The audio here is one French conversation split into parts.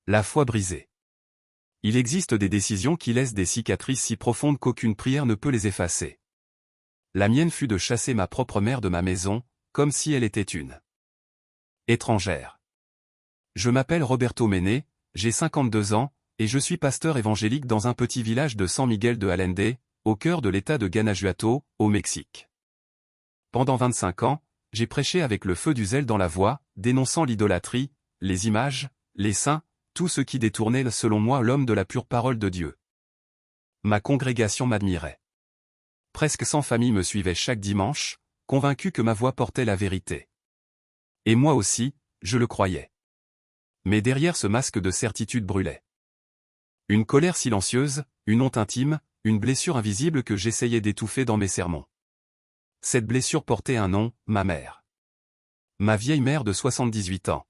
La foi brisée. Il existe des décisions qui laissent des cicatrices si profondes qu'aucune prière ne peut les effacer. La mienne fut de chasser ma propre mère de ma maison, comme si elle était une étrangère. Je m'appelle Roberto Mene, j'ai 52 ans, et je suis pasteur évangélique dans un petit village de San Miguel de Allende, au cœur de l'État de Guanajuato, au Mexique. Pendant 25 ans, j'ai prêché avec le feu du zèle dans la voix, dénonçant l'idolâtrie, les images, les saints, tout ce qui détournait selon moi l'homme de la pure parole de Dieu. Ma congrégation m'admirait. Presque 100 familles me suivaient chaque dimanche, convaincues que ma voix portait la vérité. Et moi aussi, je le croyais. Mais derrière ce masque de certitude brûlait une colère silencieuse, une honte intime, une blessure invisible que j'essayais d'étouffer dans mes sermons. Cette blessure portait un nom, ma mère. Ma vieille mère de 78 ans.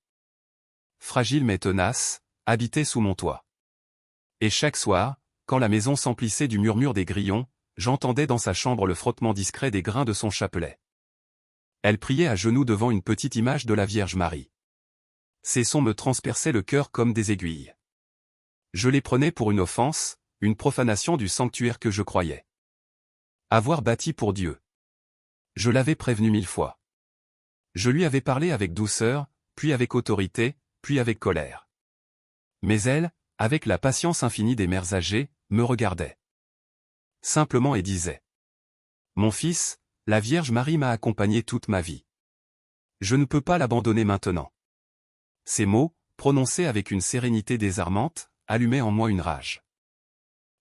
Fragile mais tenace, habitait sous mon toit. Et chaque soir, quand la maison s'emplissait du murmure des grillons, j'entendais dans sa chambre le frottement discret des grains de son chapelet. Elle priait à genoux devant une petite image de la Vierge Marie. Ces sons me transperçaient le cœur comme des aiguilles. Je les prenais pour une offense, une profanation du sanctuaire que je croyais avoir bâti pour Dieu. Je l'avais prévenu 1000 fois. Je lui avais parlé avec douceur, puis avec autorité, puis avec colère. Mais elle, avec la patience infinie des mères âgées, me regardait simplement et disait : « Mon fils, la Vierge Marie m'a accompagné toute ma vie. Je ne peux pas l'abandonner maintenant. » Ces mots, prononcés avec une sérénité désarmante, allumaient en moi une rage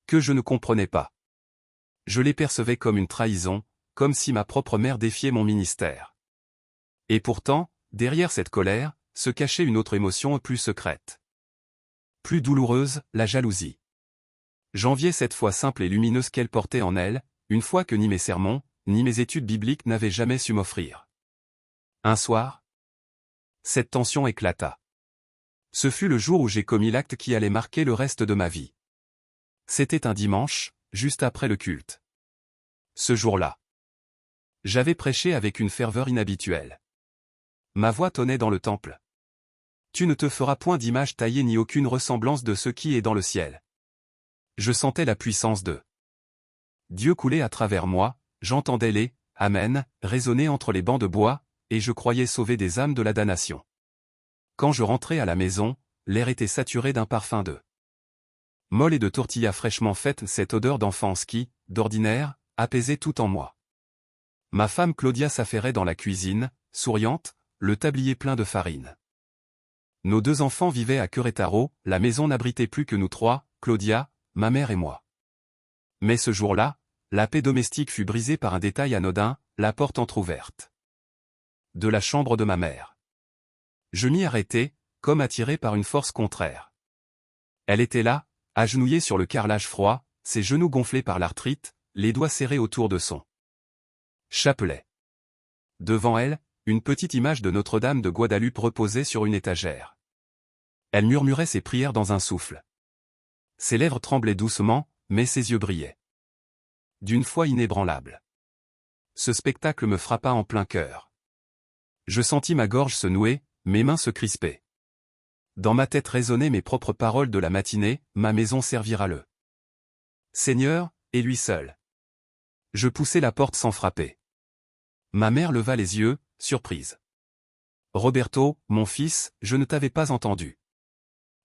que je ne comprenais pas. Je les percevais comme une trahison, comme si ma propre mère défiait mon ministère. Et pourtant, derrière cette colère, se cachait une autre émotion plus secrète. Plus douloureuse, la jalousie. J'enviais cette foi simple et lumineuse qu'elle portait en elle, une foi que ni mes sermons, ni mes études bibliques n'avaient jamais su m'offrir. Un soir, cette tension éclata. Ce fut le jour où j'ai commis l'acte qui allait marquer le reste de ma vie. C'était un dimanche, juste après le culte. Ce jour-là, j'avais prêché avec une ferveur inhabituelle. Ma voix tonnait dans le temple. Tu ne te feras point d'image taillée ni aucune ressemblance de ce qui est dans le ciel. Je sentais la puissance de Dieu couler à travers moi, j'entendais les « Amen » résonner entre les bancs de bois, et je croyais sauver des âmes de la damnation. Quand je rentrais à la maison, l'air était saturé d'un parfum de molle et de tortillas fraîchement faites, cette odeur d'enfance qui, d'ordinaire, apaisait tout en moi. Ma femme Claudia s'affairait dans la cuisine, souriante, le tablier plein de farine. Nos 2 enfants vivaient à Querétaro, la maison n'abritait plus que nous 3, Claudia, ma mère et moi. Mais ce jour-là, la paix domestique fut brisée par un détail anodin, la porte entr'ouverte de la chambre de ma mère. Je m'y arrêtai, comme attiré par une force contraire. Elle était là, agenouillée sur le carrelage froid, ses genoux gonflés par l'arthrite, les doigts serrés autour de son chapelet. Devant elle, une petite image de Notre-Dame de Guadalupe reposait sur une étagère. Elle murmurait ses prières dans un souffle. Ses lèvres tremblaient doucement, mais ses yeux brillaient d'une foi inébranlable. Ce spectacle me frappa en plein cœur. Je sentis ma gorge se nouer, mes mains se crisper. Dans ma tête résonnaient mes propres paroles de la matinée, ma maison servira le Seigneur, et lui seul. Je poussai la porte sans frapper. Ma mère leva les yeux, surprise. Roberto, mon fils, je ne t'avais pas entendu.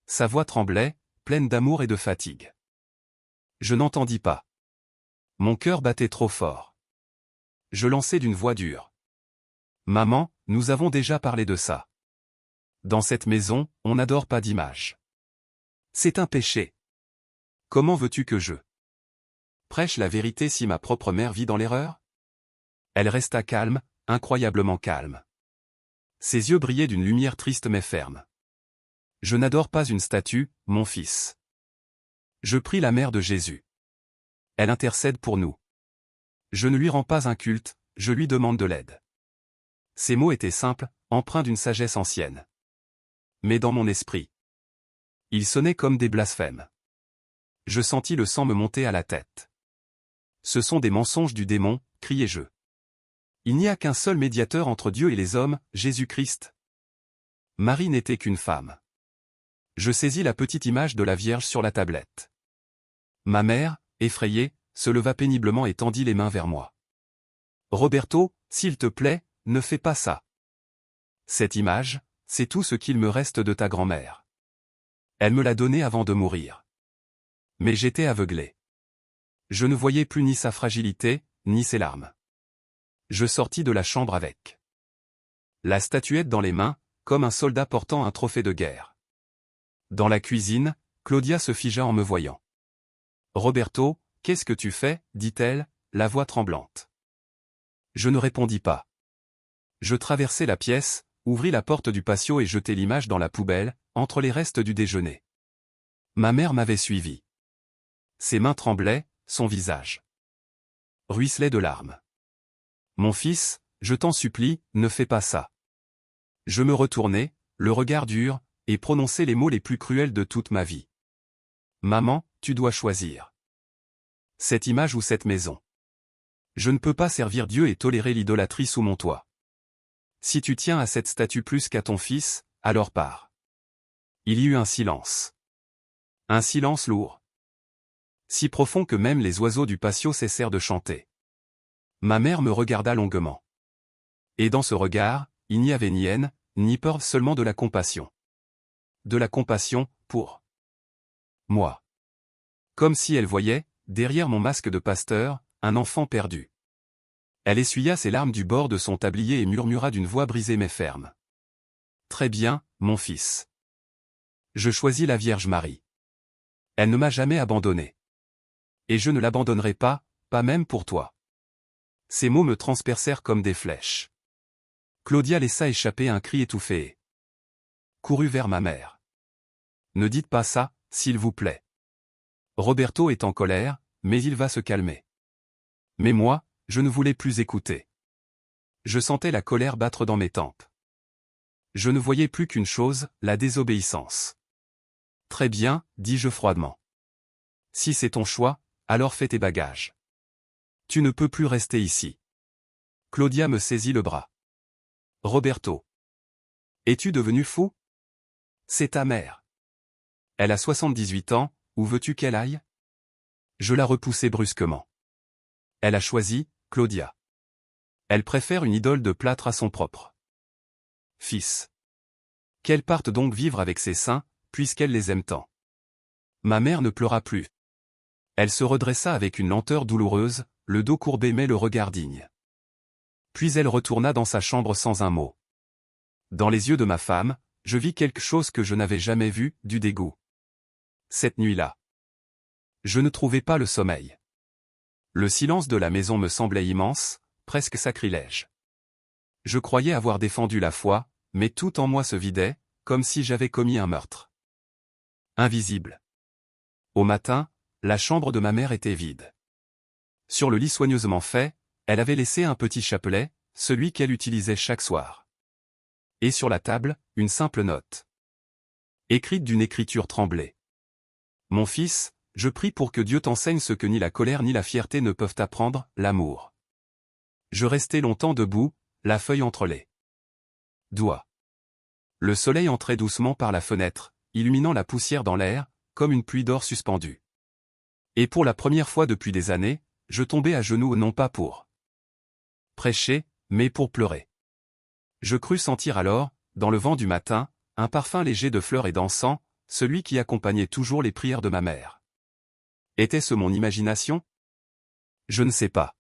Sa voix tremblait, pleine d'amour et de fatigue. Je n'entendis pas. Mon cœur battait trop fort. Je lançai d'une voix dure. Maman, nous avons déjà parlé de ça. Dans cette maison, on n'adore pas d'image. C'est un péché. Comment veux-tu que je prêche la vérité si ma propre mère vit dans l'erreur ? Elle resta calme, incroyablement calme. Ses yeux brillaient d'une lumière triste mais ferme. Je n'adore pas une statue, mon fils. Je prie la mère de Jésus. Elle intercède pour nous. Je ne lui rends pas un culte, je lui demande de l'aide. Ces mots étaient simples, empreints d'une sagesse ancienne. Mais dans mon esprit, ils sonnaient comme des blasphèmes. Je sentis le sang me monter à la tête. Ce sont des mensonges du démon, criai-je. Il n'y a qu'un seul médiateur entre Dieu et les hommes, Jésus-Christ. Marie n'était qu'une femme. Je saisis la petite image de la Vierge sur la tablette. Ma mère, effrayée, se leva péniblement et tendit les mains vers moi. « Roberto, s'il te plaît, ne fais pas ça. Cette image, c'est tout ce qu'il me reste de ta grand-mère. Elle me l'a donnée avant de mourir. Mais j'étais aveuglé. Je ne voyais plus ni sa fragilité, ni ses larmes. Je sortis de la chambre avec la statuette dans les mains, comme un soldat portant un trophée de guerre. Dans la cuisine, Claudia se figea en me voyant. « Roberto, qu'est-ce que tu fais » dit-elle, la voix tremblante. Je ne répondis pas. Je traversai la pièce, ouvris la porte du patio et jetai l'image dans la poubelle, entre les restes du déjeuner. Ma mère m'avait suivi. Ses mains tremblaient, son visage ruisselait de larmes. « Mon fils, je t'en supplie, ne fais pas ça. » Je me retournai, le regard dur, et prononçai les mots les plus cruels de toute ma vie. « Maman, tu dois choisir. Cette image ou cette maison. Je ne peux pas servir Dieu et tolérer l'idolâtrie sous mon toit. Si tu tiens à cette statue plus qu'à ton fils, alors pars. » Il y eut un silence. Un silence lourd. Si profond que même les oiseaux du patio cessèrent de chanter. Ma mère me regarda longuement. Et dans ce regard, il n'y avait ni haine, ni peur, seulement de la compassion. De la compassion, pour moi. Comme si elle voyait, derrière mon masque de pasteur, un enfant perdu. Elle essuya ses larmes du bord de son tablier et murmura d'une voix brisée mais ferme. « Très bien, mon fils. Je choisis la Vierge Marie. Elle ne m'a jamais abandonné. Et je ne l'abandonnerai pas, pas même pour toi. » Ces mots me transpercèrent comme des flèches. Claudia laissa échapper un cri étouffé et courut vers ma mère. « Ne dites pas ça, s'il vous plaît. Roberto est en colère, mais il va se calmer. » Mais moi, je ne voulais plus écouter. Je sentais la colère battre dans mes tempes. Je ne voyais plus qu'une chose, la désobéissance. « Très bien, dis-je froidement. Si c'est ton choix, alors fais tes bagages. Tu ne peux plus rester ici. » Claudia me saisit le bras. « Roberto. Es-tu devenu fou? C'est ta mère. Elle a 78 ans, où veux-tu qu'elle aille ?» Je la repoussai brusquement. Elle a choisi, Claudia. Elle préfère une idole de plâtre à son propre fils. Qu'elle parte donc vivre avec ses saints, puisqu'elle les aime tant. Ma mère ne pleura plus. Elle se redressa avec une lenteur douloureuse, le dos courbé mais le regard digne. Puis elle retourna dans sa chambre sans un mot. Dans les yeux de ma femme, je vis quelque chose que je n'avais jamais vu, du dégoût. Cette nuit-là, je ne trouvais pas le sommeil. Le silence de la maison me semblait immense, presque sacrilège. Je croyais avoir défendu la foi, mais tout en moi se vidait, comme si j'avais commis un meurtre. Invisible. Au matin, la chambre de ma mère était vide. Sur le lit soigneusement fait, elle avait laissé un petit chapelet, celui qu'elle utilisait chaque soir. Et sur la table, une simple note. Écrite d'une écriture tremblée. « Mon fils, je prie pour que Dieu t'enseigne ce que ni la colère ni la fierté ne peuvent apprendre, l'amour. » Je restai longtemps debout, la feuille entre les doigts. Le soleil entrait doucement par la fenêtre, illuminant la poussière dans l'air, comme une pluie d'or suspendue. Et pour la première fois depuis des années, je tombai à genoux non pas pour prêcher, mais pour pleurer. Je crus sentir alors, dans le vent du matin, un parfum léger de fleurs et d'encens, celui qui accompagnait toujours les prières de ma mère. Était-ce mon imagination? Je ne sais pas.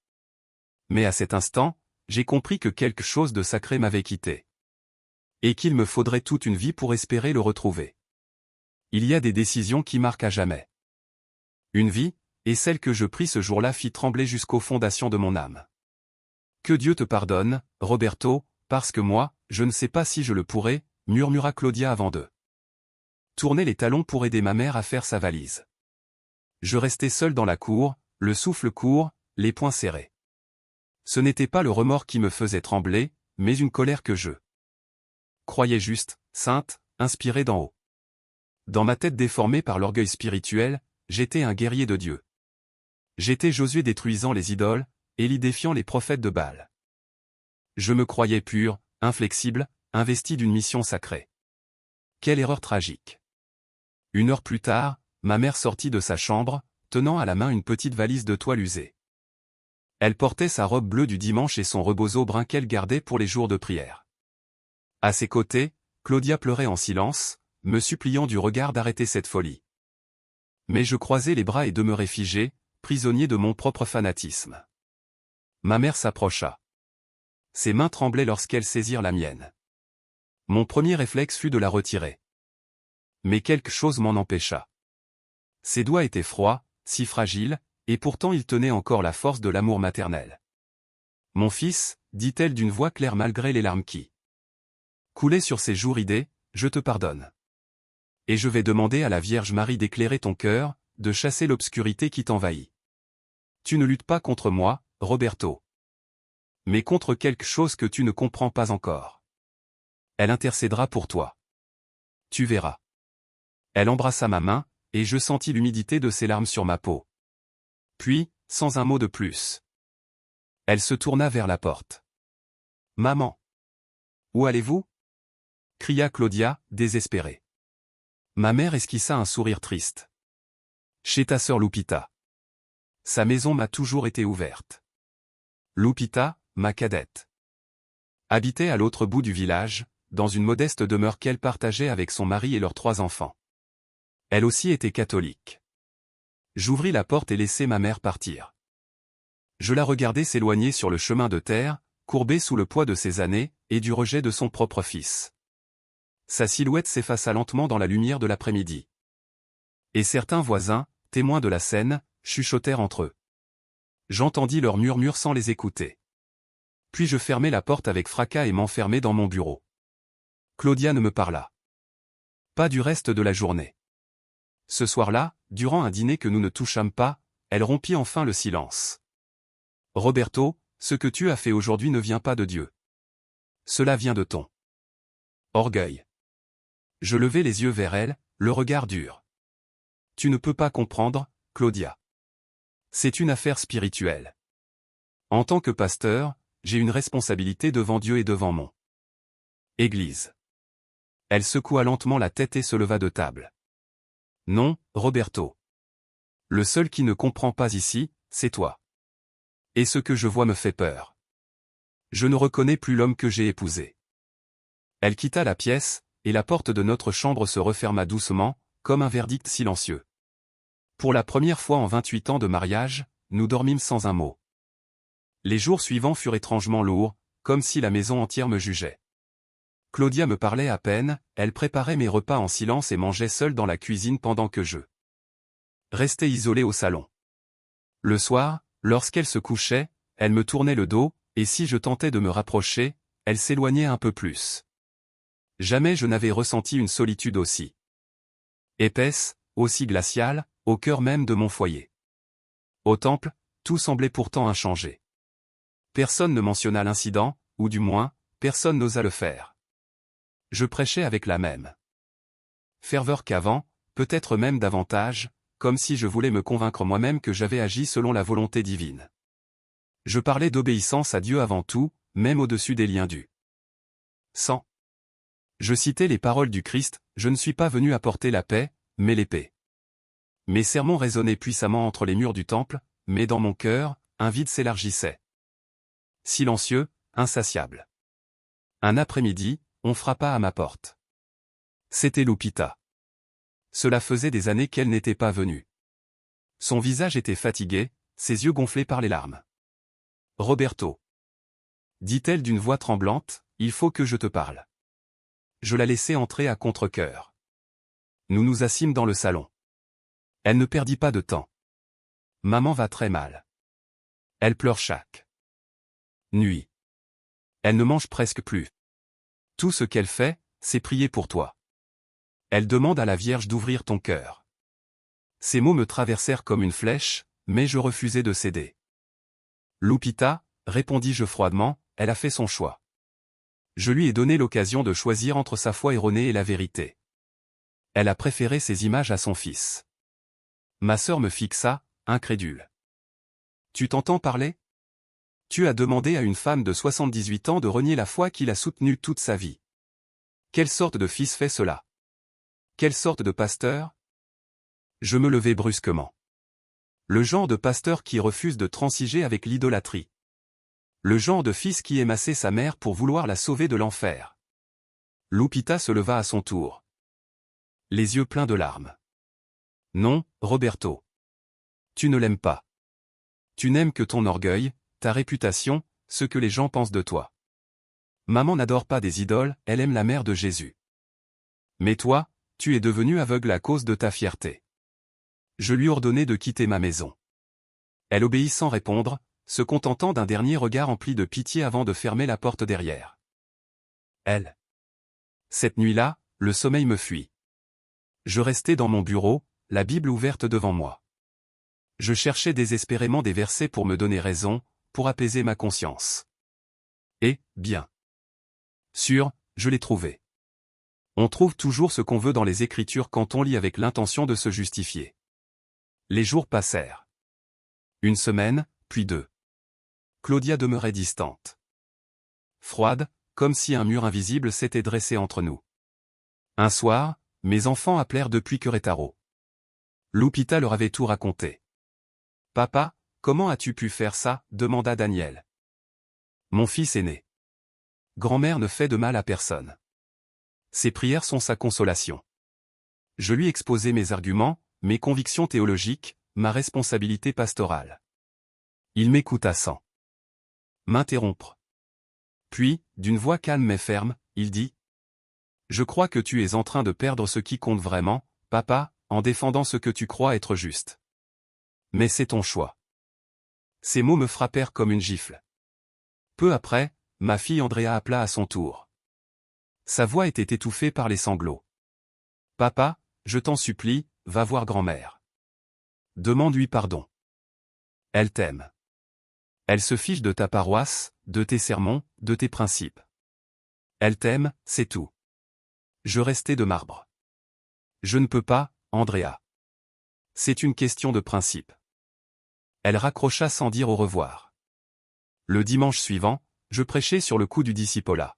Mais à cet instant, j'ai compris que quelque chose de sacré m'avait quitté. Et qu'il me faudrait toute une vie pour espérer le retrouver. Il y a des décisions qui marquent à jamais. Une vie, et celle que je pris ce jour-là fit trembler jusqu'aux fondations de mon âme. Que Dieu te pardonne, Roberto, parce que moi, je ne sais pas si je le pourrai, murmura Claudia avant de tourner les talons pour aider ma mère à faire sa valise. Je restai seul dans la cour, le souffle court, les poings serrés. Ce n'était pas le remords qui me faisait trembler, mais une colère que je croyais juste, sainte, inspirée d'en haut. Dans ma tête déformée par l'orgueil spirituel, j'étais un guerrier de Dieu. J'étais Josué détruisant les idoles, Élie défiant les prophètes de Baal. Je me croyais pur, inflexible, investi d'une mission sacrée. Quelle erreur tragique. 1 heure plus tard, ma mère sortit de sa chambre, tenant à la main une petite valise de toile usée. Elle portait sa robe bleue du dimanche et son rebozo brun qu'elle gardait pour les jours de prière. À ses côtés, Claudia pleurait en silence, me suppliant du regard d'arrêter cette folie. Mais je croisais les bras et demeurais figé, prisonnier de mon propre fanatisme. Ma mère s'approcha. Ses mains tremblaient lorsqu'elles saisirent la mienne. Mon premier réflexe fut de la retirer. Mais quelque chose m'en empêcha. Ses doigts étaient froids, si fragiles, et pourtant ils tenaient encore la force de l'amour maternel. « Mon fils, dit-elle d'une voix claire malgré les larmes qui coulaient sur ses joues ridées, je te pardonne. Et je vais demander à la Vierge Marie d'éclairer ton cœur, de chasser l'obscurité qui t'envahit. Tu ne luttes pas contre moi, Roberto. Mais contre quelque chose que tu ne comprends pas encore. Elle intercédera pour toi. Tu verras. » Elle embrassa ma main, et je sentis l'humidité de ses larmes sur ma peau. Puis, sans un mot de plus, elle se tourna vers la porte. « Maman! Où allez-vous » cria Claudia, désespérée. Ma mère esquissa un sourire triste. « Chez ta sœur Lupita. Sa maison m'a toujours été ouverte. » Lupita, ma cadette, habitait à l'autre bout du village, dans une modeste demeure qu'elle partageait avec son mari et leurs 3 enfants. Elle aussi était catholique. J'ouvris la porte et laissai ma mère partir. Je la regardais s'éloigner sur le chemin de terre, courbée sous le poids de ses années, et du rejet de son propre fils. Sa silhouette s'effaça lentement dans la lumière de l'après-midi. Et certains voisins, témoins de la scène, chuchotèrent entre eux. J'entendis leurs murmures sans les écouter. Puis je fermai la porte avec fracas et m'enfermai dans mon bureau. Claudia ne me parla pas du reste de la journée. Ce soir-là, durant un dîner que nous ne touchâmes pas, elle rompit enfin le silence. « Roberto, ce que tu as fait aujourd'hui ne vient pas de Dieu. Cela vient de ton orgueil. » Je levai les yeux vers elle, le regard dur. « Tu ne peux pas comprendre, Claudia. C'est une affaire spirituelle. En tant que pasteur, j'ai une responsabilité devant Dieu et devant mon Église. » Elle secoua lentement la tête et se leva de table. « Non, Roberto. Le seul qui ne comprend pas ici, c'est toi. Et ce que je vois me fait peur. Je ne reconnais plus l'homme que j'ai épousé. » Elle quitta la pièce, et la porte de notre chambre se referma doucement, comme un verdict silencieux. Pour la première fois en 28 ans de mariage, nous dormîmes sans un mot. Les jours suivants furent étrangement lourds, comme si la maison entière me jugeait. Claudia me parlait à peine, elle préparait mes repas en silence et mangeait seule dans la cuisine pendant que je restais isolé au salon. Le soir, lorsqu'elle se couchait, elle me tournait le dos, et si je tentais de me rapprocher, elle s'éloignait un peu plus. Jamais je n'avais ressenti une solitude aussi épaisse, aussi glaciale, au cœur même de mon foyer. Au temple, tout semblait pourtant inchangé. Personne ne mentionna l'incident, ou du moins, personne n'osa le faire. Je prêchais avec la même ferveur qu'avant, peut-être même davantage, comme si je voulais me convaincre moi-même que j'avais agi selon la volonté divine. Je parlais d'obéissance à Dieu avant tout, même au-dessus des liens du sang. Je citais les paroles du Christ, « Je ne suis pas venu apporter la paix, mais l'épée. » Mes sermons résonnaient puissamment entre les murs du temple, mais dans mon cœur, un vide s'élargissait. Silencieux, insatiable. Un après-midi, on frappa à ma porte. C'était Lupita. Cela faisait des années qu'elle n'était pas venue. Son visage était fatigué, ses yeux gonflés par les larmes. « Roberto, » dit-elle d'une voix tremblante, « il faut que je te parle. » Je la laissai entrer à contre-cœur. Nous nous assîmes dans le salon. Elle ne perdit pas de temps. « Maman va très mal. Elle pleure chaque nuit. Elle ne mange presque plus. Tout ce qu'elle fait, c'est prier pour toi. Elle demande à la Vierge d'ouvrir ton cœur. » Ces mots me traversèrent comme une flèche, mais je refusai de céder. « Lupita, » répondis-je froidement, « elle a fait son choix. Je lui ai donné l'occasion de choisir entre sa foi erronée et la vérité. Elle a préféré ses images à son fils. » Ma sœur me fixa, incrédule. « Tu t'entends parler ? Tu as demandé à une femme de 78 ans de renier la foi qu'il a soutenue toute sa vie. Quelle sorte de fils fait cela ? Quelle sorte de pasteur ? Je me levai brusquement. Le genre de pasteur qui refuse de transiger avec l'idolâtrie. Le genre de fils qui aimassait sa mère pour vouloir la sauver de l'enfer. Lupita se leva à son tour. Les yeux pleins de larmes. Non, Roberto. Tu ne l'aimes pas. Tu n'aimes que ton orgueil, ta réputation, ce que les gens pensent de toi. Maman n'adore pas des idoles, elle aime la mère de Jésus. Mais toi, tu es devenu aveugle à cause de ta fierté. Je lui ordonnai de quitter ma maison. Elle obéit sans répondre, se contentant d'un dernier regard empli de pitié avant de fermer la porte derrière. Elle. Cette nuit-là, le sommeil me fuit. Je restai dans mon bureau, la Bible ouverte devant moi. Je cherchais désespérément des versets pour me donner raison, pour apaiser ma conscience. Et, bien sûr, je l'ai trouvé. On trouve toujours ce qu'on veut dans les Écritures quand on lit avec l'intention de se justifier. Les jours passèrent. Une semaine, puis 2. Claudia demeurait distante. Froide, comme si un mur invisible s'était dressé entre nous. Un soir, mes enfants appelèrent depuis Querétaro. Lupita leur avait tout raconté. « Papa, comment as-tu pu faire ça ?» demanda Daniel. Mon fils aîné. Grand-mère ne fait de mal à personne. Ses prières sont sa consolation. Je lui exposai mes arguments, mes convictions théologiques, ma responsabilité pastorale. Il m'écouta sans m'interrompre. Puis, d'une voix calme mais ferme, il dit « Je crois que tu es en train de perdre ce qui compte vraiment, papa, en défendant ce que tu crois être juste. Mais c'est ton choix. » Ces mots me frappèrent comme une gifle. Peu après, ma fille Andrea appela à son tour. Sa voix était étouffée par les sanglots. « Papa, je t'en supplie, va voir grand-mère. Demande-lui pardon. Elle t'aime. Elle se fiche de ta paroisse, de tes sermons, de tes principes. Elle t'aime, c'est tout. » Je restai de marbre. Je ne peux pas, Andrea. C'est une question de principe. Elle raccrocha sans dire au revoir. Le dimanche suivant, je prêchai sur le coup du discipolat.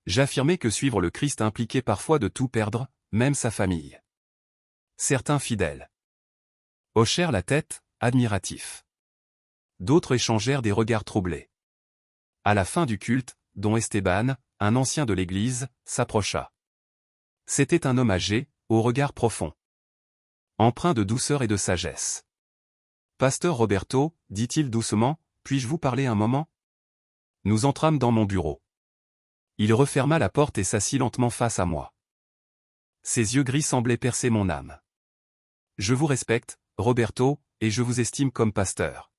J'affirmais que suivre le Christ impliquait parfois de tout perdre, même sa famille. Certains fidèles hochèrent la tête, admiratifs. D'autres échangèrent des regards troublés. À la fin du culte, don Esteban, un ancien de l'église, s'approcha. C'était un homme âgé, au regard profond. Empreint de douceur et de sagesse. « Pasteur Roberto, dit-il doucement, puis-je vous parler un moment ?» Nous entrâmes dans mon bureau. Il referma la porte et s'assit lentement face à moi. Ses yeux gris semblaient percer mon âme. « Je vous respecte, Roberto, et je vous estime comme pasteur.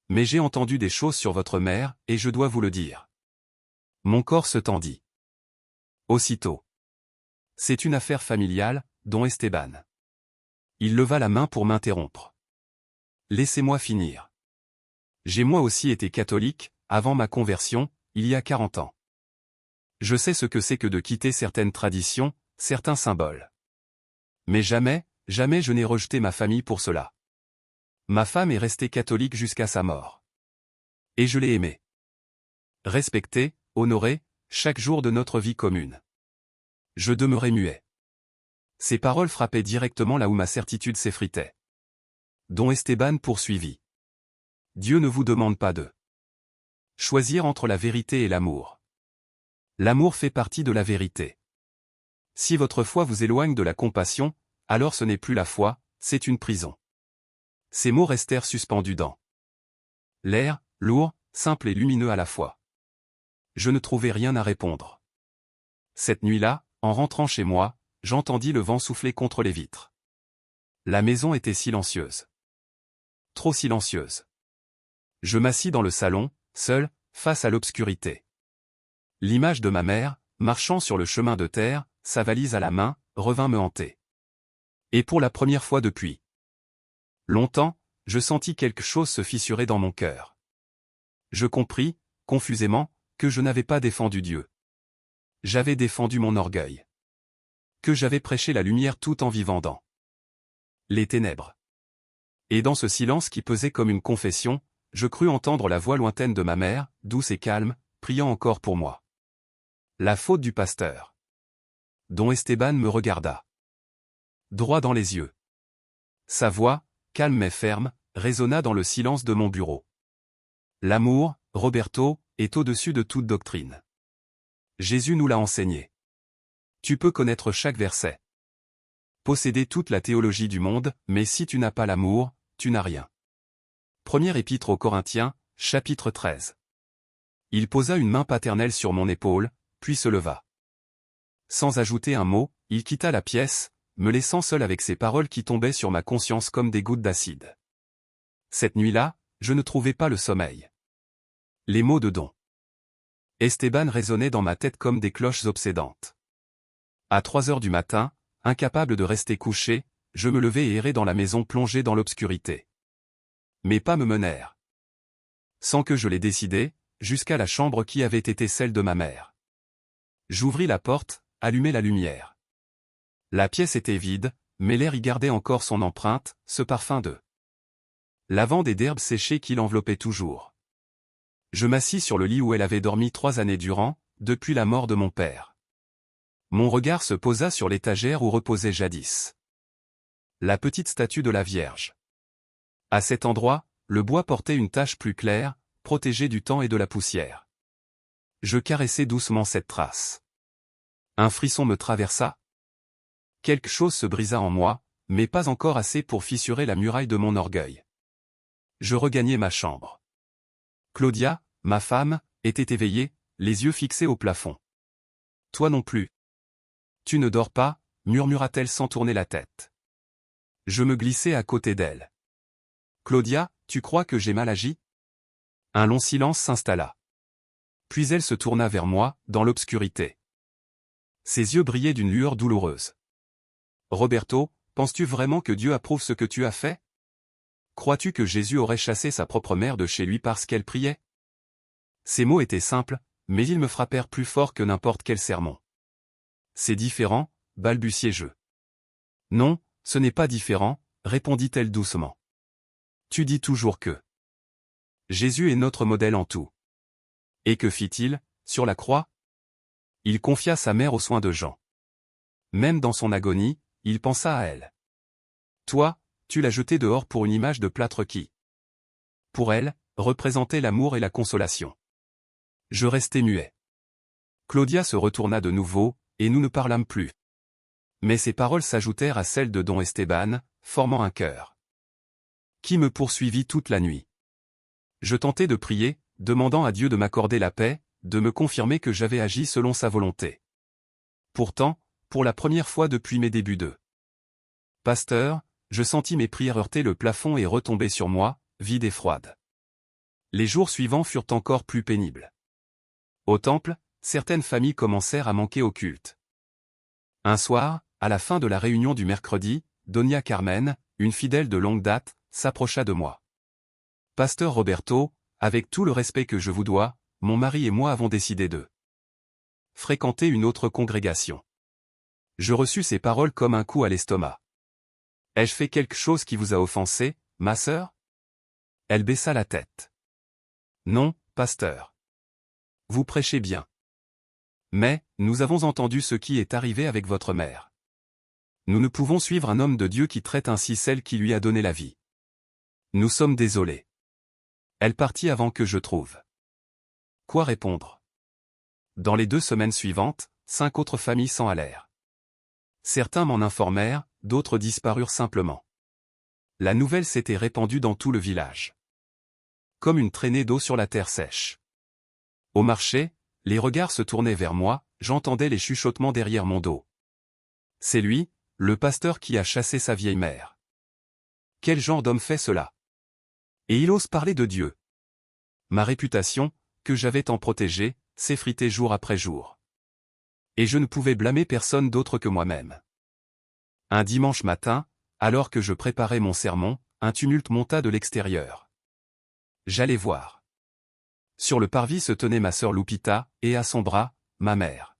Mais j'ai entendu des choses sur votre mère, et je dois vous le dire. » Mon corps se tendit. Aussitôt. « C'est une affaire familiale, don Esteban. » Il leva la main pour m'interrompre. « Laissez-moi finir. J'ai moi aussi été catholique, avant ma conversion, il y a 40 ans. Je sais ce que c'est que de quitter certaines traditions, certains symboles. Mais jamais, jamais je n'ai rejeté ma famille pour cela. Ma femme est restée catholique jusqu'à sa mort. Et je l'ai aimée. Respectée, honorée, chaque jour de notre vie commune. Je demeurai muet. Ces paroles frappaient directement là où ma certitude s'effritait. Don Esteban poursuivit. Dieu ne vous demande pas de choisir entre la vérité et l'amour. L'amour fait partie de la vérité. Si votre foi vous éloigne de la compassion, alors ce n'est plus la foi, c'est une prison. Ces mots restèrent suspendus dans l'air, lourd, simple et lumineux à la fois. Je ne trouvais rien à répondre. Cette nuit-là, en rentrant chez moi, j'entendis le vent souffler contre les vitres. La maison était silencieuse. Trop silencieuse. Je m'assis dans le salon, seul, face à l'obscurité. L'image de ma mère, marchant sur le chemin de terre, sa valise à la main, revint me hanter. Et pour la première fois depuis longtemps, je sentis quelque chose se fissurer dans mon cœur. Je compris, confusément, que je n'avais pas défendu Dieu. J'avais défendu mon orgueil. Que j'avais prêché la lumière tout en vivant dans les ténèbres. Et dans ce silence qui pesait comme une confession, je crus entendre la voix lointaine de ma mère, douce et calme, priant encore pour moi. La faute du pasteur. Don Esteban me regarda droit dans les yeux. Sa voix, calme mais ferme, résonna dans le silence de mon bureau. L'amour, Roberto, est au-dessus de toute doctrine. Jésus nous l'a enseigné. Tu peux connaître chaque verset, posséder toute la théologie du monde, mais si tu n'as pas l'amour, tu n'as rien. Première épître aux Corinthiens, chapitre 13. Il posa une main paternelle sur mon épaule, puis se leva. Sans ajouter un mot, il quitta la pièce, me laissant seul avec ces paroles qui tombaient sur ma conscience comme des gouttes d'acide. Cette nuit-là, je ne trouvais pas le sommeil. Les mots de Don Esteban résonnaient dans ma tête comme des cloches obsédantes. À 3 heures du matin, incapable de rester couché, je me levai et errai dans la maison plongée dans l'obscurité. Mes pas me menèrent, sans que je l'aie décidé, jusqu'à la chambre qui avait été celle de ma mère. J'ouvris la porte, allumai la lumière. La pièce était vide, mais l'air y gardait encore son empreinte, ce parfum de lavande et d'herbes séchées qui l'enveloppait toujours. Je m'assis sur le lit où elle avait dormi 3 années durant, depuis la mort de mon père. Mon regard se posa sur l'étagère où reposait jadis la petite statue de la Vierge. À cet endroit, le bois portait une tache plus claire, protégée du temps et de la poussière. Je caressai doucement cette trace. Un frisson me traversa. Quelque chose se brisa en moi, mais pas encore assez pour fissurer la muraille de mon orgueil. Je regagnai ma chambre. Claudia, ma femme, était éveillée, les yeux fixés au plafond. « Toi non plus. Tu ne dors pas » murmura-t-elle sans tourner la tête. Je me glissai à côté d'elle. « Claudia, tu crois que j'ai mal agi ?» Un long silence s'installa. Puis elle se tourna vers moi, dans l'obscurité. Ses yeux brillaient d'une lueur douloureuse. « Roberto, penses-tu vraiment que Dieu approuve ce que tu as fait ? Crois-tu que Jésus aurait chassé sa propre mère de chez lui parce qu'elle priait ?» Ces mots étaient simples, mais ils me frappèrent plus fort que n'importe quel sermon. « C'est différent, balbutiai-je. »« Non, ce n'est pas différent, » répondit-elle doucement. « Tu dis toujours que Jésus est notre modèle en tout. Et que fit-il, sur la croix ? Il confia sa mère aux soins de Jean. Même dans son agonie, il pensa à elle. Toi, tu l'as jetée dehors pour une image de plâtre qui, pour elle, représentait l'amour et la consolation. Je restai muet. Claudia se retourna de nouveau, et nous ne parlâmes plus. Mais ses paroles s'ajoutèrent à celles de Don Esteban, formant un chœur qui me poursuivit toute la nuit. Je tentai de prier, demandant à Dieu de m'accorder la paix, de me confirmer que j'avais agi selon sa volonté. Pourtant, pour la première fois depuis mes débuts de pasteur, je sentis mes prières heurter le plafond et retomber sur moi, vides et froides. Les jours suivants furent encore plus pénibles. Au temple, certaines familles commencèrent à manquer au culte. Un soir, à la fin de la réunion du mercredi, Doña Carmen, une fidèle de longue date, s'approcha de moi. « Pasteur Roberto, avec tout le respect que je vous dois, mon mari et moi avons décidé de fréquenter une autre congrégation. » Je reçus ces paroles comme un coup à l'estomac. « Ai-je fait quelque chose qui vous a offensé, ma sœur ?» Elle baissa la tête. « Non, pasteur. Vous prêchez bien. Mais, nous avons entendu ce qui est arrivé avec votre mère. Nous ne pouvons suivre un homme de Dieu qui traite ainsi celle qui lui a donné la vie. Nous sommes désolés. » Elle partit avant que je trouve quoi répondre. Dans les 2 semaines suivantes, 5 autres familles s'en allèrent. Certains m'en informèrent, d'autres disparurent simplement. La nouvelle s'était répandue dans tout le village. Comme une traînée d'eau sur la terre sèche. Au marché, les regards se tournaient vers moi, j'entendais les chuchotements derrière mon dos. C'est lui, le pasteur qui a chassé sa vieille mère. Quel genre d'homme fait cela? Et il ose parler de Dieu. Ma réputation, que j'avais tant protégée, s'effritait jour après jour. Et je ne pouvais blâmer personne d'autre que moi-même. Un dimanche matin, alors que je préparais mon sermon, un tumulte monta de l'extérieur. J'allais voir. Sur le parvis se tenait ma sœur Lupita, et à son bras, ma mère.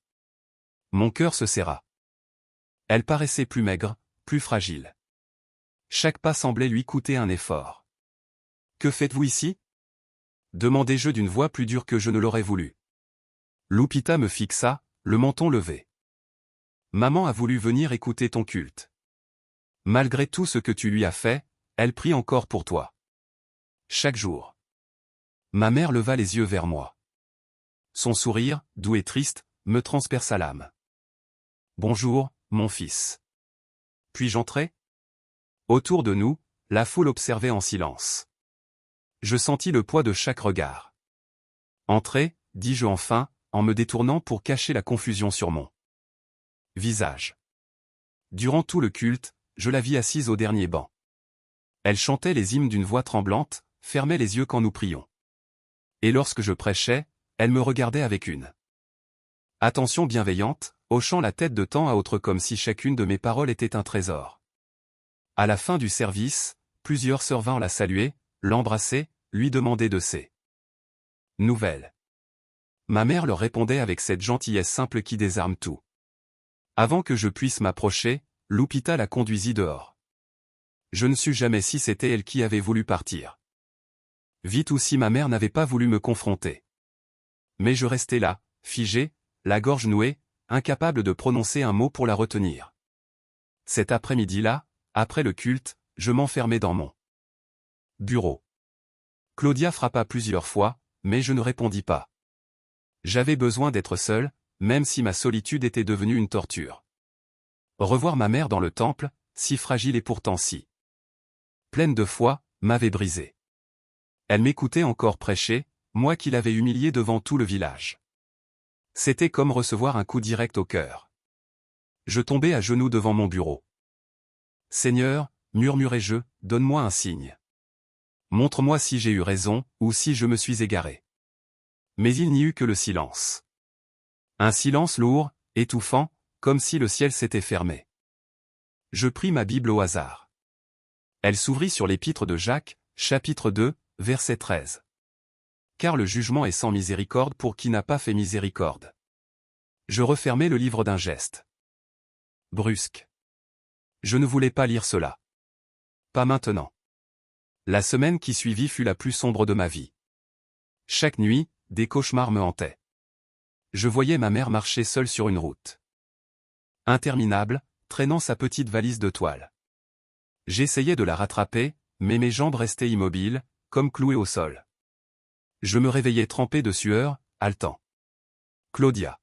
Mon cœur se serra. Elle paraissait plus maigre, plus fragile. Chaque pas semblait lui coûter un effort. « Que faites-vous ici ?» demandai-je d'une voix plus dure que je ne l'aurais voulu. Lupita me fixa, le menton levé. « Maman a voulu venir écouter ton culte. » Malgré tout ce que tu lui as fait, elle prie encore pour toi. Chaque jour. Ma mère leva les yeux vers moi. Son sourire, doux et triste, me transperça l'âme. Bonjour, mon fils. Puis-je entrer? Autour de nous, la foule observait en silence. Je sentis le poids de chaque regard. Entrez, dis-je enfin, en me détournant pour cacher la confusion sur mon visage. Durant tout le culte, je la vis assise au dernier banc. Elle chantait les hymnes d'une voix tremblante, fermait les yeux quand nous prions. Et lorsque je prêchais, elle me regardait avec une attention bienveillante, hochant la tête de temps à autre comme si chacune de mes paroles était un trésor. À la fin du service, plusieurs sœurs vinrent la saluer, l'embrasser, lui demander de ses nouvelles. Ma mère leur répondait avec cette gentillesse simple qui désarme tout. Avant que je puisse m'approcher, Lupita la conduisit dehors. Je ne sus jamais si c'était elle qui avait voulu partir. Vite ou si ma mère n'avait pas voulu me confronter. Mais je restais là, figé, la gorge nouée, incapable de prononcer un mot pour la retenir. Cet après-midi-là, après le culte, je m'enfermai dans mon bureau. Claudia frappa plusieurs fois, mais je ne répondis pas. J'avais besoin d'être seul, même si ma solitude était devenue une torture. Revoir ma mère dans le temple, si fragile et pourtant si pleine de foi, m'avait brisé. Elle m'écoutait encore prêcher, moi qui l'avais humiliée devant tout le village. C'était comme recevoir un coup direct au cœur. Je tombai à genoux devant mon bureau. Seigneur, murmurai-je, donne-moi un signe. Montre-moi si j'ai eu raison, ou si je me suis égaré. Mais il n'y eut que le silence. Un silence lourd, étouffant, comme si le ciel s'était fermé. Je pris ma Bible au hasard. Elle s'ouvrit sur l'épître de Jacques, chapitre 2, verset 13. Car le jugement est sans miséricorde pour qui n'a pas fait miséricorde. Je refermai le livre d'un geste brusque. Je ne voulais pas lire cela. Pas maintenant. La semaine qui suivit fut la plus sombre de ma vie. Chaque nuit, des cauchemars me hantaient. Je voyais ma mère marcher seule sur une route interminable, traînant sa petite valise de toile. J'essayais de la rattraper, mais mes jambes restaient immobiles, comme clouées au sol. Je me réveillais trempé de sueur, haletant. Claudia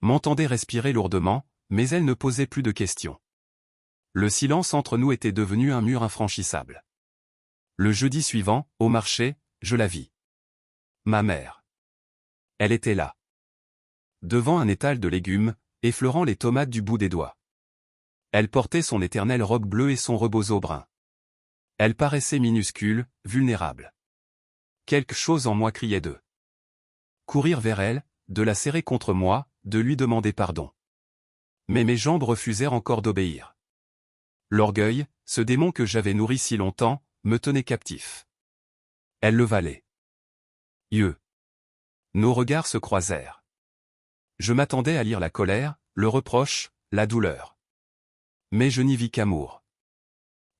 m'entendait respirer lourdement, mais elle ne posait plus de questions. Le silence entre nous était devenu un mur infranchissable. Le jeudi suivant, au marché, je la vis. Ma mère. Elle était là. Devant un étal de légumes, effleurant les tomates du bout des doigts. Elle portait son éternelle robe bleue et son rebozo brun. Elle paraissait minuscule, vulnérable. Quelque chose en moi criait de courir vers elle, de la serrer contre moi, de lui demander pardon. Mais mes jambes refusèrent encore d'obéir. L'orgueil, ce démon que j'avais nourri si longtemps, me tenait captif. Elle le valait. Nos regards se croisèrent. Je m'attendais à lire la colère, le reproche, la douleur. Mais je n'y vis qu'amour.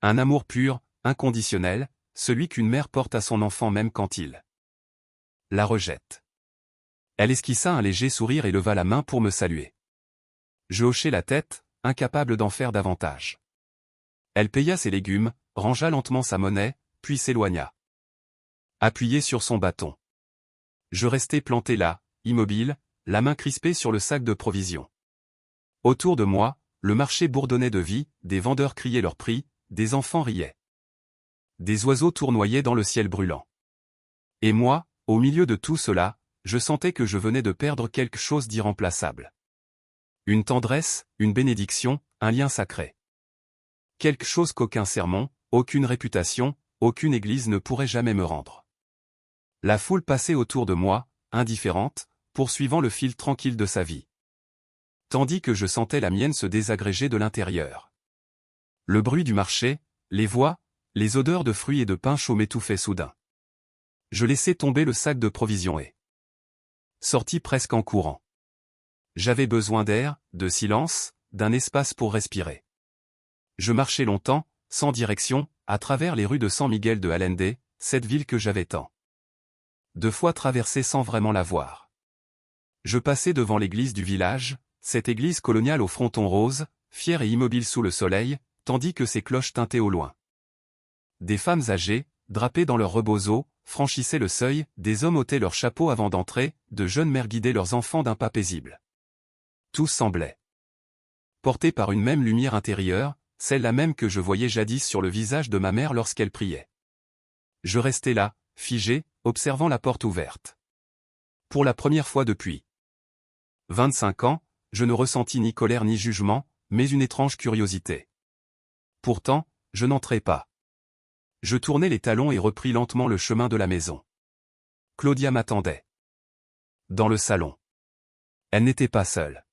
Un amour pur, inconditionnel, celui qu'une mère porte à son enfant même quand il la rejette. Elle esquissa un léger sourire et leva la main pour me saluer. Je hochai la tête, incapable d'en faire davantage. Elle paya ses légumes, rangea lentement sa monnaie, puis s'éloigna. Appuyé sur son bâton. Je restai planté là, immobile, la main crispée sur le sac de provisions. Autour de moi, le marché bourdonnait de vie, des vendeurs criaient leurs prix, des enfants riaient. Des oiseaux tournoyaient dans le ciel brûlant. Et moi, au milieu de tout cela, je sentais que je venais de perdre quelque chose d'irremplaçable. Une tendresse, une bénédiction, un lien sacré. Quelque chose qu'aucun sermon, aucune réputation, aucune église ne pourrait jamais me rendre. La foule passait autour de moi, indifférente, poursuivant le fil tranquille de sa vie. Tandis que je sentais la mienne se désagréger de l'intérieur. Le bruit du marché, les voix, les odeurs de fruits et de pain chaud m'étouffaient soudain. Je laissai tomber le sac de provisions et sortis presque en courant. J'avais besoin d'air, de silence, d'un espace pour respirer. Je marchai longtemps, sans direction, à travers les rues de San Miguel de Allende, cette ville que j'avais tant de fois traversée sans vraiment la voir. Je passai devant l'église du village, cette église coloniale au fronton rose, fière et immobile sous le soleil, tandis que ses cloches tintaient au loin. Des femmes âgées, drapées dans leurs rebozo, franchissaient le seuil, des hommes ôtaient leurs chapeaux avant d'entrer, de jeunes mères guidaient leurs enfants d'un pas paisible. Tous semblaient portés par une même lumière intérieure, celle-là même que je voyais jadis sur le visage de ma mère lorsqu'elle priait. Je restais là, figé, observant la porte ouverte. Pour la première fois depuis 25 ans, je ne ressentis ni colère ni jugement, mais une étrange curiosité. Pourtant, je n'entrai pas. Je tournai les talons et repris lentement le chemin de la maison. Claudia m'attendait. Dans le salon. Elle n'était pas seule.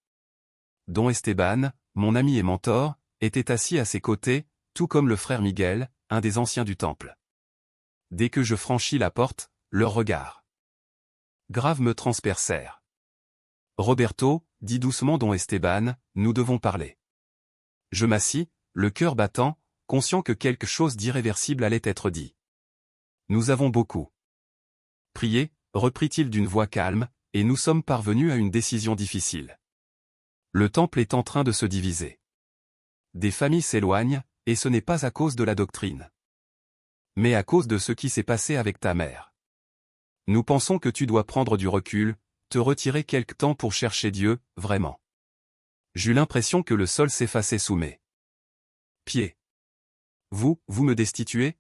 Don Esteban, mon ami et mentor, était assis à ses côtés, tout comme le frère Miguel, un des anciens du temple. Dès que je franchis la porte, leurs regards graves me transpercèrent. Roberto, dit doucement Don Esteban, nous devons parler. Je m'assis, le cœur battant, conscient que quelque chose d'irréversible allait être dit. Nous avons beaucoup prié, reprit-il d'une voix calme, et nous sommes parvenus à une décision difficile. Le temple est en train de se diviser. Des familles s'éloignent, et ce n'est pas à cause de la doctrine, mais à cause de ce qui s'est passé avec ta mère. Nous pensons que tu dois prendre du recul, te retirer quelque temps pour chercher Dieu, vraiment. J'eus l'impression que le sol s'effaçait sous mes pieds. Vous me destituez?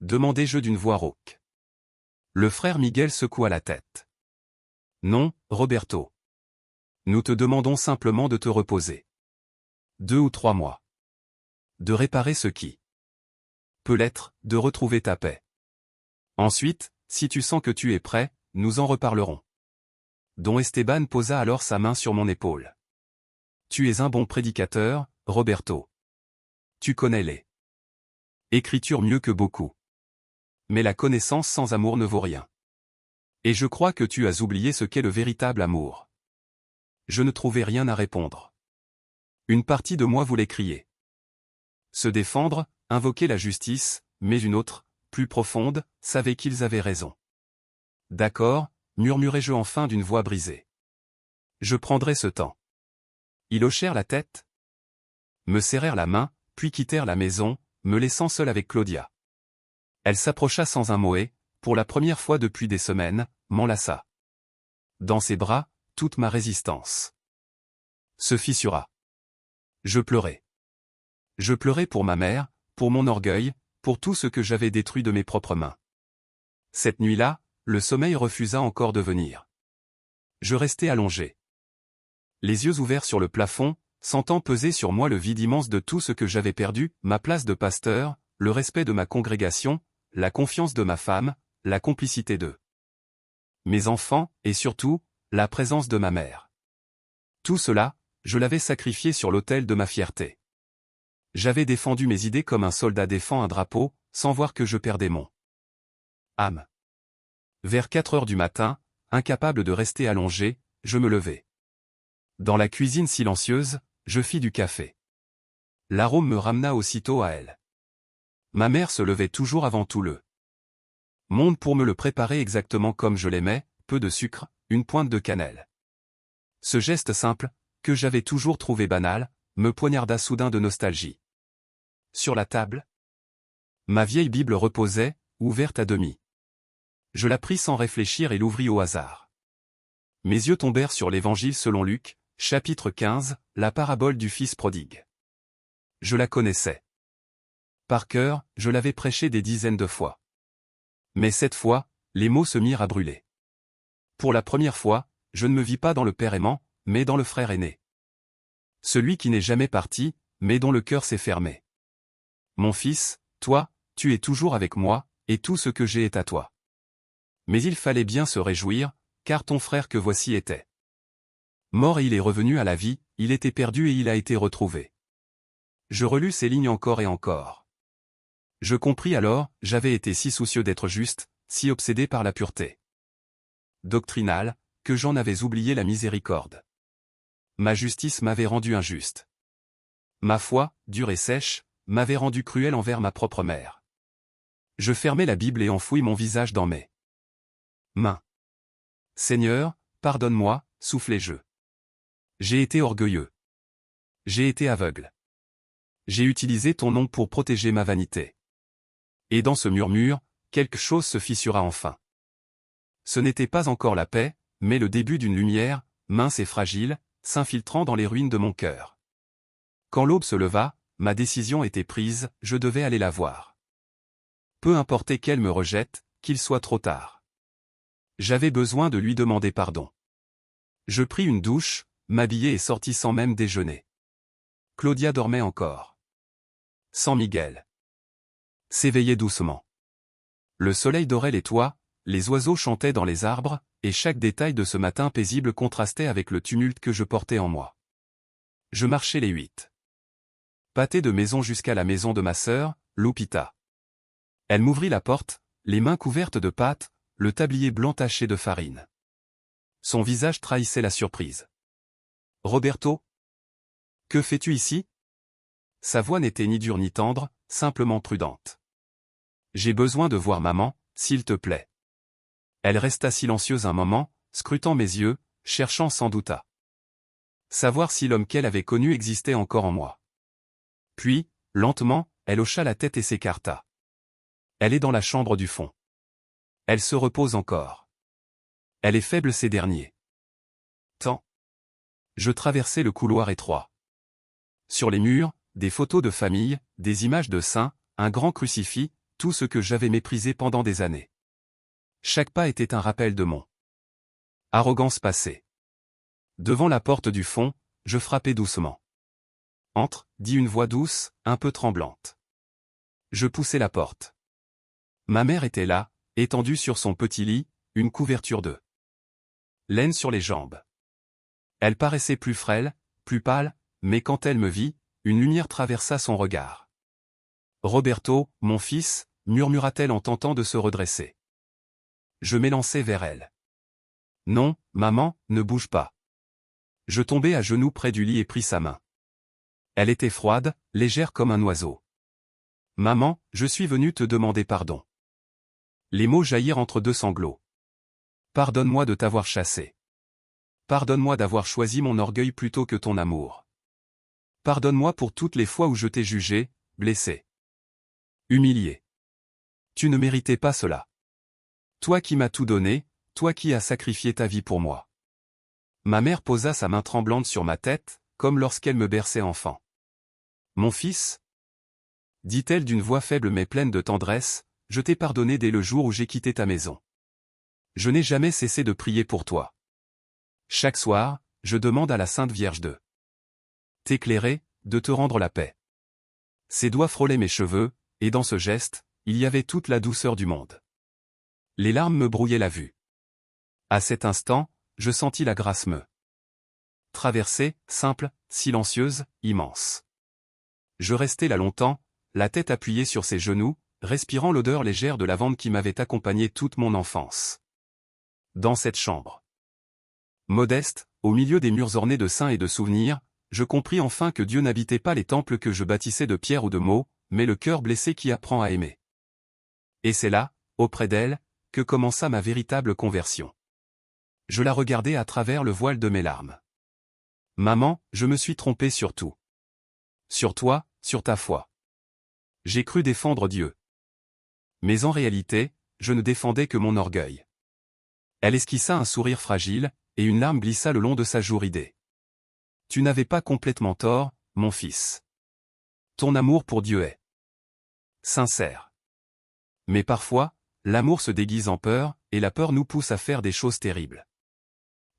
Demandai-je d'une voix rauque. Le frère Miguel secoua la tête. Non, Roberto. Nous te demandons simplement de te reposer. 2 ou 3 mois. De réparer ce qui peut l'être, de retrouver ta paix. Ensuite, si tu sens que tu es prêt, nous en reparlerons. Don Esteban posa alors sa main sur mon épaule. Tu es un bon prédicateur, Roberto. Tu connais les Écritures mieux que beaucoup. Mais la connaissance sans amour ne vaut rien. Et je crois que tu as oublié ce qu'est le véritable amour. Je ne trouvais rien à répondre. Une partie de moi voulait crier. Se défendre, invoquer la justice, mais une autre, plus profonde, savait qu'ils avaient raison. D'accord, murmurai-je enfin d'une voix brisée. Je prendrai ce temps. Ils hochèrent la tête, me serrèrent la main, puis quittèrent la maison, me laissant seul avec Claudia. Elle s'approcha sans un mot et, pour la première fois depuis des semaines, m'enlaça. Dans ses bras, toute ma résistance se fissura. Je pleurais. Je pleurais pour ma mère, pour mon orgueil, pour tout ce que j'avais détruit de mes propres mains. Cette nuit-là, le sommeil refusa encore de venir. Je restai allongé, les yeux ouverts sur le plafond, sentant peser sur moi le vide immense de tout ce que j'avais perdu, ma place de pasteur, le respect de ma congrégation, la confiance de ma femme, la complicité de mes enfants, et surtout, la présence de ma mère. Tout cela, je l'avais sacrifié sur l'autel de ma fierté. J'avais défendu mes idées comme un soldat défend un drapeau, sans voir que je perdais mon âme. Vers 4 heures du matin, incapable de rester allongé, je me levai. Dans la cuisine silencieuse, je fis du café. L'arôme me ramena aussitôt à elle. Ma mère se levait toujours avant tout le monde pour me le préparer exactement comme je l'aimais, peu de sucre, une pointe de cannelle. Ce geste simple, que j'avais toujours trouvé banal, me poignarda soudain de nostalgie. Sur la table, ma vieille Bible reposait, ouverte à demi. Je la pris sans réfléchir et l'ouvris au hasard. Mes yeux tombèrent sur l'Évangile selon Luc, chapitre 15, la parabole du Fils prodigue. Je la connaissais. Par cœur, je l'avais prêchée des dizaines de fois. Mais cette fois, les mots se mirent à brûler. Pour la première fois, je ne me vis pas dans le père aimant, mais dans le frère aîné. Celui qui n'est jamais parti, mais dont le cœur s'est fermé. Mon fils, toi, tu es toujours avec moi, et tout ce que j'ai est à toi. Mais il fallait bien se réjouir, car ton frère que voici était mort et il est revenu à la vie, il était perdu et il a été retrouvé. Je relus ces lignes encore et encore. Je compris alors, j'avais été si soucieux d'être juste, si obsédé par la pureté doctrinale, que j'en avais oublié la miséricorde. Ma justice m'avait rendu injuste. Ma foi, dure et sèche, m'avait rendu cruel envers ma propre mère. Je fermai la Bible et enfouis mon visage dans mes mains. Seigneur, pardonne-moi, soufflai-je. J'ai été orgueilleux. J'ai été aveugle. J'ai utilisé ton nom pour protéger ma vanité. Et dans ce murmure, quelque chose se fissura enfin. Ce n'était pas encore la paix, mais le début d'une lumière, mince et fragile, s'infiltrant dans les ruines de mon cœur. Quand l'aube se leva, ma décision était prise, je devais aller la voir. Peu importait qu'elle me rejette, qu'il soit trop tard. J'avais besoin de lui demander pardon. Je pris une douche, m'habillai et sortis sans même déjeuner. Claudia dormait encore. San Miguel s'éveillait doucement. Le soleil dorait les toits, les oiseaux chantaient dans les arbres, et chaque détail de ce matin paisible contrastait avec le tumulte que je portais en moi. Je marchai les 8 pâtés de maison jusqu'à la maison de ma sœur, Lupita. Elle m'ouvrit la porte, les mains couvertes de pâte, le tablier blanc taché de farine. Son visage trahissait la surprise. « Roberto? Que fais-tu ici ?» Sa voix n'était ni dure ni tendre, simplement prudente. « J'ai besoin de voir maman, s'il te plaît. » Elle resta silencieuse un moment, scrutant mes yeux, cherchant sans doute à savoir si l'homme qu'elle avait connu existait encore en moi. Puis, lentement, elle hocha la tête et s'écarta. Elle est dans la chambre du fond. Elle se repose encore. Elle est faible ces derniers temps. Je traversai le couloir étroit. Sur les murs, des photos de famille, des images de saints, un grand crucifix, tout ce que j'avais méprisé pendant des années. Chaque pas était un rappel de mon arrogance passée. Devant la porte du fond, je frappai doucement. « Entre » dit une voix douce, un peu tremblante. Je poussai la porte. Ma mère était là, étendue sur son petit lit, une couverture de laine sur les jambes. Elle paraissait plus frêle, plus pâle, mais quand elle me vit, une lumière traversa son regard. « Roberto, mon fils » murmura-t-elle en tentant de se redresser. Je m'élançai vers elle. « Non, maman, ne bouge pas. » Je tombai à genoux près du lit et pris sa main. Elle était froide, légère comme un oiseau. « Maman, je suis venu te demander pardon. » Les mots jaillirent entre deux sanglots. « Pardonne-moi de t'avoir chassé. Pardonne-moi d'avoir choisi mon orgueil plutôt que ton amour. Pardonne-moi pour toutes les fois où je t'ai jugé, blessé. Humilié. Tu ne méritais pas cela. Toi qui m'as tout donné, toi qui as sacrifié ta vie pour moi. » Ma mère posa sa main tremblante sur ma tête, comme lorsqu'elle me berçait enfant. « Mon fils » dit-elle d'une voix faible mais pleine de tendresse, « je t'ai pardonné dès le jour où j'ai quitté ta maison. Je n'ai jamais cessé de prier pour toi. Chaque soir, je demande à la Sainte Vierge de t'éclairer, de te rendre la paix. » Ses doigts frôlaient mes cheveux, et dans ce geste, il y avait toute la douceur du monde. Les larmes me brouillaient la vue. À cet instant, je sentis la grâce me traverser, simple, silencieuse, immense. Je restai là longtemps, la tête appuyée sur ses genoux, respirant l'odeur légère de lavande qui m'avait accompagné toute mon enfance. Dans cette chambre modeste, au milieu des murs ornés de saints et de souvenirs, je compris enfin que Dieu n'habitait pas les temples que je bâtissais de pierre ou de mots, mais le cœur blessé qui apprend à aimer. Et c'est là, auprès d'elle, que commença ma véritable conversion. Je la regardais à travers le voile de mes larmes. « Maman, je me suis trompé sur tout. Sur toi, sur ta foi. J'ai cru défendre Dieu. Mais en réalité, je ne défendais que mon orgueil. » Elle esquissa un sourire fragile, et une larme glissa le long de sa joue ridée. « Tu n'avais pas complètement tort, mon fils. Ton amour pour Dieu est sincère. Mais parfois, l'amour se déguise en peur, et la peur nous pousse à faire des choses terribles. »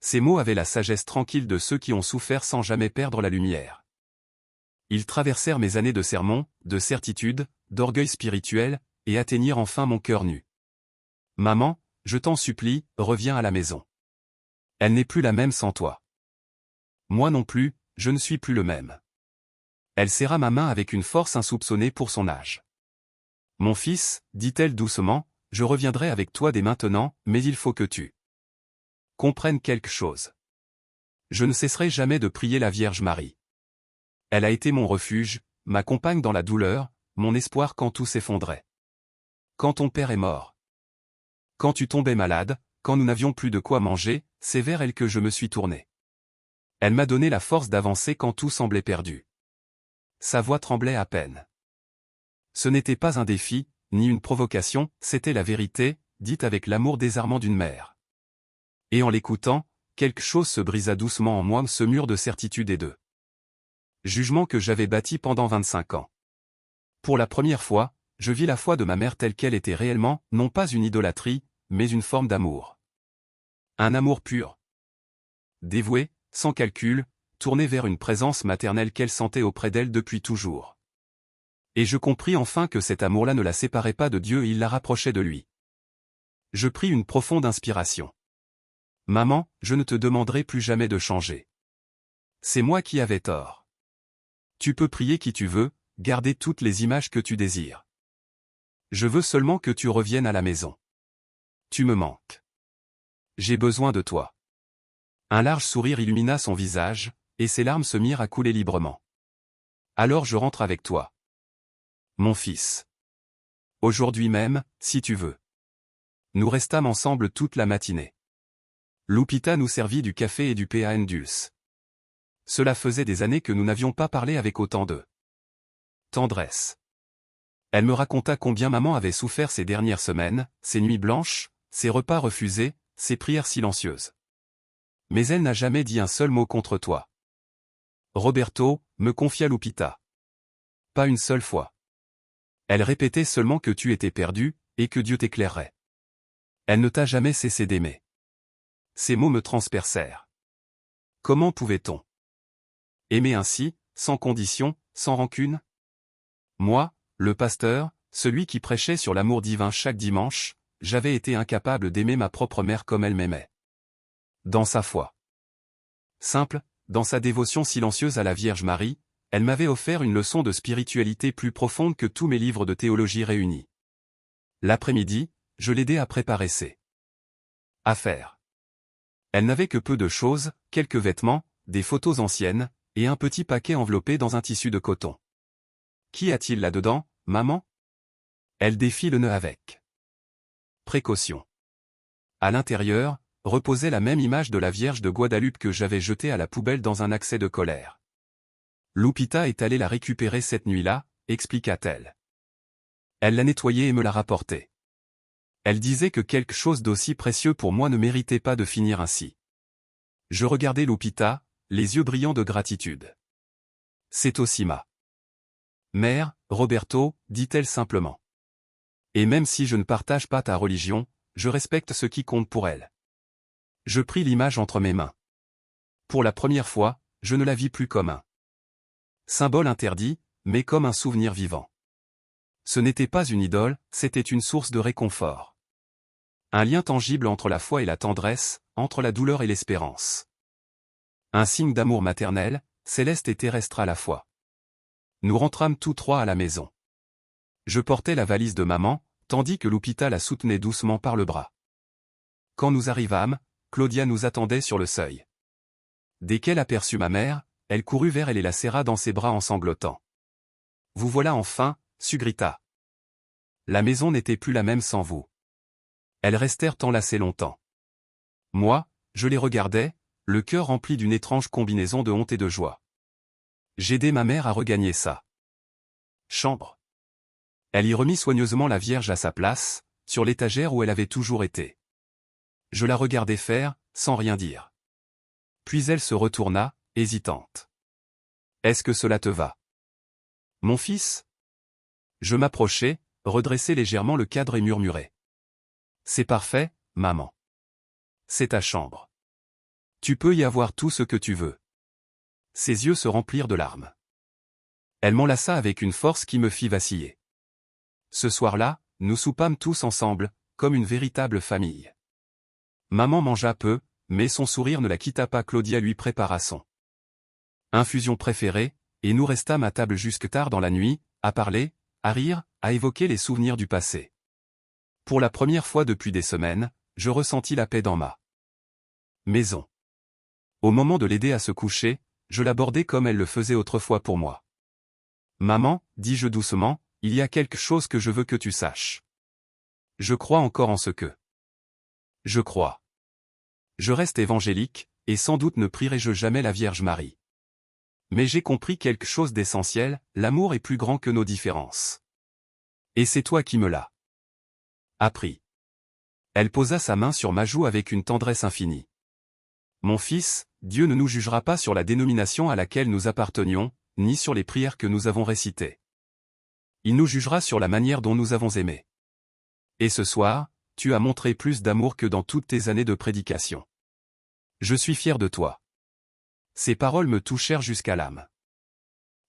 Ces mots avaient la sagesse tranquille de ceux qui ont souffert sans jamais perdre la lumière. Ils traversèrent mes années de sermons, de certitude, d'orgueil spirituel, et atteignirent enfin mon cœur nu. « Maman, je t'en supplie, reviens à la maison. Elle n'est plus la même sans toi. Moi non plus, je ne suis plus le même. » Elle serra ma main avec une force insoupçonnée pour son âge. « Mon fils, dit-elle doucement, je reviendrai avec toi dès maintenant, mais il faut que tu comprennes quelque chose. Je ne cesserai jamais de prier la Vierge Marie. Elle a été mon refuge, ma compagne dans la douleur, mon espoir quand tout s'effondrait. Quand ton père est mort. Quand tu tombais malade, quand nous n'avions plus de quoi manger, c'est vers elle que je me suis tourné. Elle m'a donné la force d'avancer quand tout semblait perdu. Sa voix tremblait à peine. Ce n'était pas un défi, ni une provocation, c'était la vérité, dite avec l'amour désarmant d'une mère. Et en l'écoutant, quelque chose se brisa doucement en moi, ce mur de certitude et de jugement que j'avais bâti pendant 25 ans. Pour la première fois, je vis la foi de ma mère telle qu'elle était réellement, non pas une idolâtrie, mais une forme d'amour. Un amour pur. Dévoué, sans calcul, tourné vers une présence maternelle qu'elle sentait auprès d'elle depuis toujours. Et je compris enfin que cet amour-là ne la séparait pas de Dieu et il la rapprochait de lui. Je pris une profonde inspiration. Maman, je ne te demanderai plus jamais de changer. C'est moi qui avais tort. Tu peux prier qui tu veux, garder toutes les images que tu désires. Je veux seulement que tu reviennes à la maison. Tu me manques. J'ai besoin de toi. Un large sourire illumina son visage, et ses larmes se mirent à couler librement. Alors je rentre avec toi. Mon fils. Aujourd'hui même, si tu veux. Nous restâmes ensemble toute la matinée. Lupita nous servit du café et du pain dulce. Cela faisait des années que nous n'avions pas parlé avec autant de tendresse. Elle me raconta combien maman avait souffert ces dernières semaines, ses nuits blanches, ses repas refusés, ses prières silencieuses. Mais elle n'a jamais dit un seul mot contre toi. Roberto, me confia Lupita. Pas une seule fois. Elle répétait seulement que tu étais perdu, et que Dieu t'éclairerait. Elle ne t'a jamais cessé d'aimer. Ces mots me transpercèrent. Comment pouvait-on aimer ainsi, sans condition, sans rancune? Moi, le pasteur, celui qui prêchait sur l'amour divin chaque dimanche, j'avais été incapable d'aimer ma propre mère comme elle m'aimait. Dans sa foi simple, dans sa dévotion silencieuse à la Vierge Marie, elle m'avait offert une leçon de spiritualité plus profonde que tous mes livres de théologie réunis. L'après-midi, je l'aidais à préparer ses affaires. Elle n'avait que peu de choses, quelques vêtements, des photos anciennes, et un petit paquet enveloppé dans un tissu de coton. Qu'y a-t-il là-dedans, maman? Elle défit le nœud avec précaution. À l'intérieur, reposait la même image de la Vierge de Guadalupe que j'avais jetée à la poubelle dans un accès de colère. Lupita est allée la récupérer cette nuit-là, expliqua-t-elle. Elle l'a nettoyée et me l'a rapportée. Elle disait que quelque chose d'aussi précieux pour moi ne méritait pas de finir ainsi. Je regardais Lupita, les yeux brillants de gratitude. C'est aussi ma mère, Roberto, dit-elle simplement. Et même si je ne partage pas ta religion, je respecte ce qui compte pour elle. Je pris l'image entre mes mains. Pour la première fois, je ne la vis plus comme un symbole interdit, mais comme un souvenir vivant. Ce n'était pas une idole, c'était une source de réconfort. Un lien tangible entre la foi et la tendresse, entre la douleur et l'espérance. Un signe d'amour maternel, céleste et terrestre à la fois. Nous rentrâmes tous trois à la maison. Je portais la valise de maman, tandis que Lupita la soutenait doucement par le bras. Quand nous arrivâmes, Claudia nous attendait sur le seuil. Dès qu'elle aperçut ma mère, elle courut vers elle et la serra dans ses bras en sanglotant. « Vous voilà enfin, Sugrita. La maison n'était plus la même sans vous. » Elles restèrent enlacées longtemps. Moi, je les regardais, le cœur rempli d'une étrange combinaison de honte et de joie. J'aidai ma mère à regagner sa chambre. Elle y remit soigneusement la Vierge à sa place, sur l'étagère où elle avait toujours été. Je la regardai faire, sans rien dire. Puis elle se retourna, hésitante. « Est-ce que cela te va? Mon fils ?» Je m'approchai, redressai légèrement le cadre et murmurai. « C'est parfait, maman. C'est ta chambre. Tu peux y avoir tout ce que tu veux. » Ses yeux se remplirent de larmes. Elle m'enlaça avec une force qui me fit vaciller. Ce soir-là, nous soupâmes tous ensemble, comme une véritable famille. Maman mangea peu, mais son sourire ne la quitta pas. Claudia lui prépara son infusion préférée, et nous restâmes à table jusque tard dans la nuit, à parler, à rire, à évoquer les souvenirs du passé. Pour la première fois depuis des semaines, je ressentis la paix dans ma maison. Au moment de l'aider à se coucher, je l'abordai comme elle le faisait autrefois pour moi. « Maman, dis-je doucement, il y a quelque chose que je veux que tu saches. Je crois encore en ce que je crois. Je reste évangélique, et sans doute ne prierai-je jamais la Vierge Marie. Mais j'ai compris quelque chose d'essentiel, l'amour est plus grand que nos différences. Et c'est toi qui me l'as appris. Elle posa sa main sur ma joue avec une tendresse infinie. Mon fils, Dieu ne nous jugera pas sur la dénomination à laquelle nous appartenions, ni sur les prières que nous avons récitées. Il nous jugera sur la manière dont nous avons aimé. Et ce soir, tu as montré plus d'amour que dans toutes tes années de prédication. Je suis fier de toi. Ces paroles me touchèrent jusqu'à l'âme.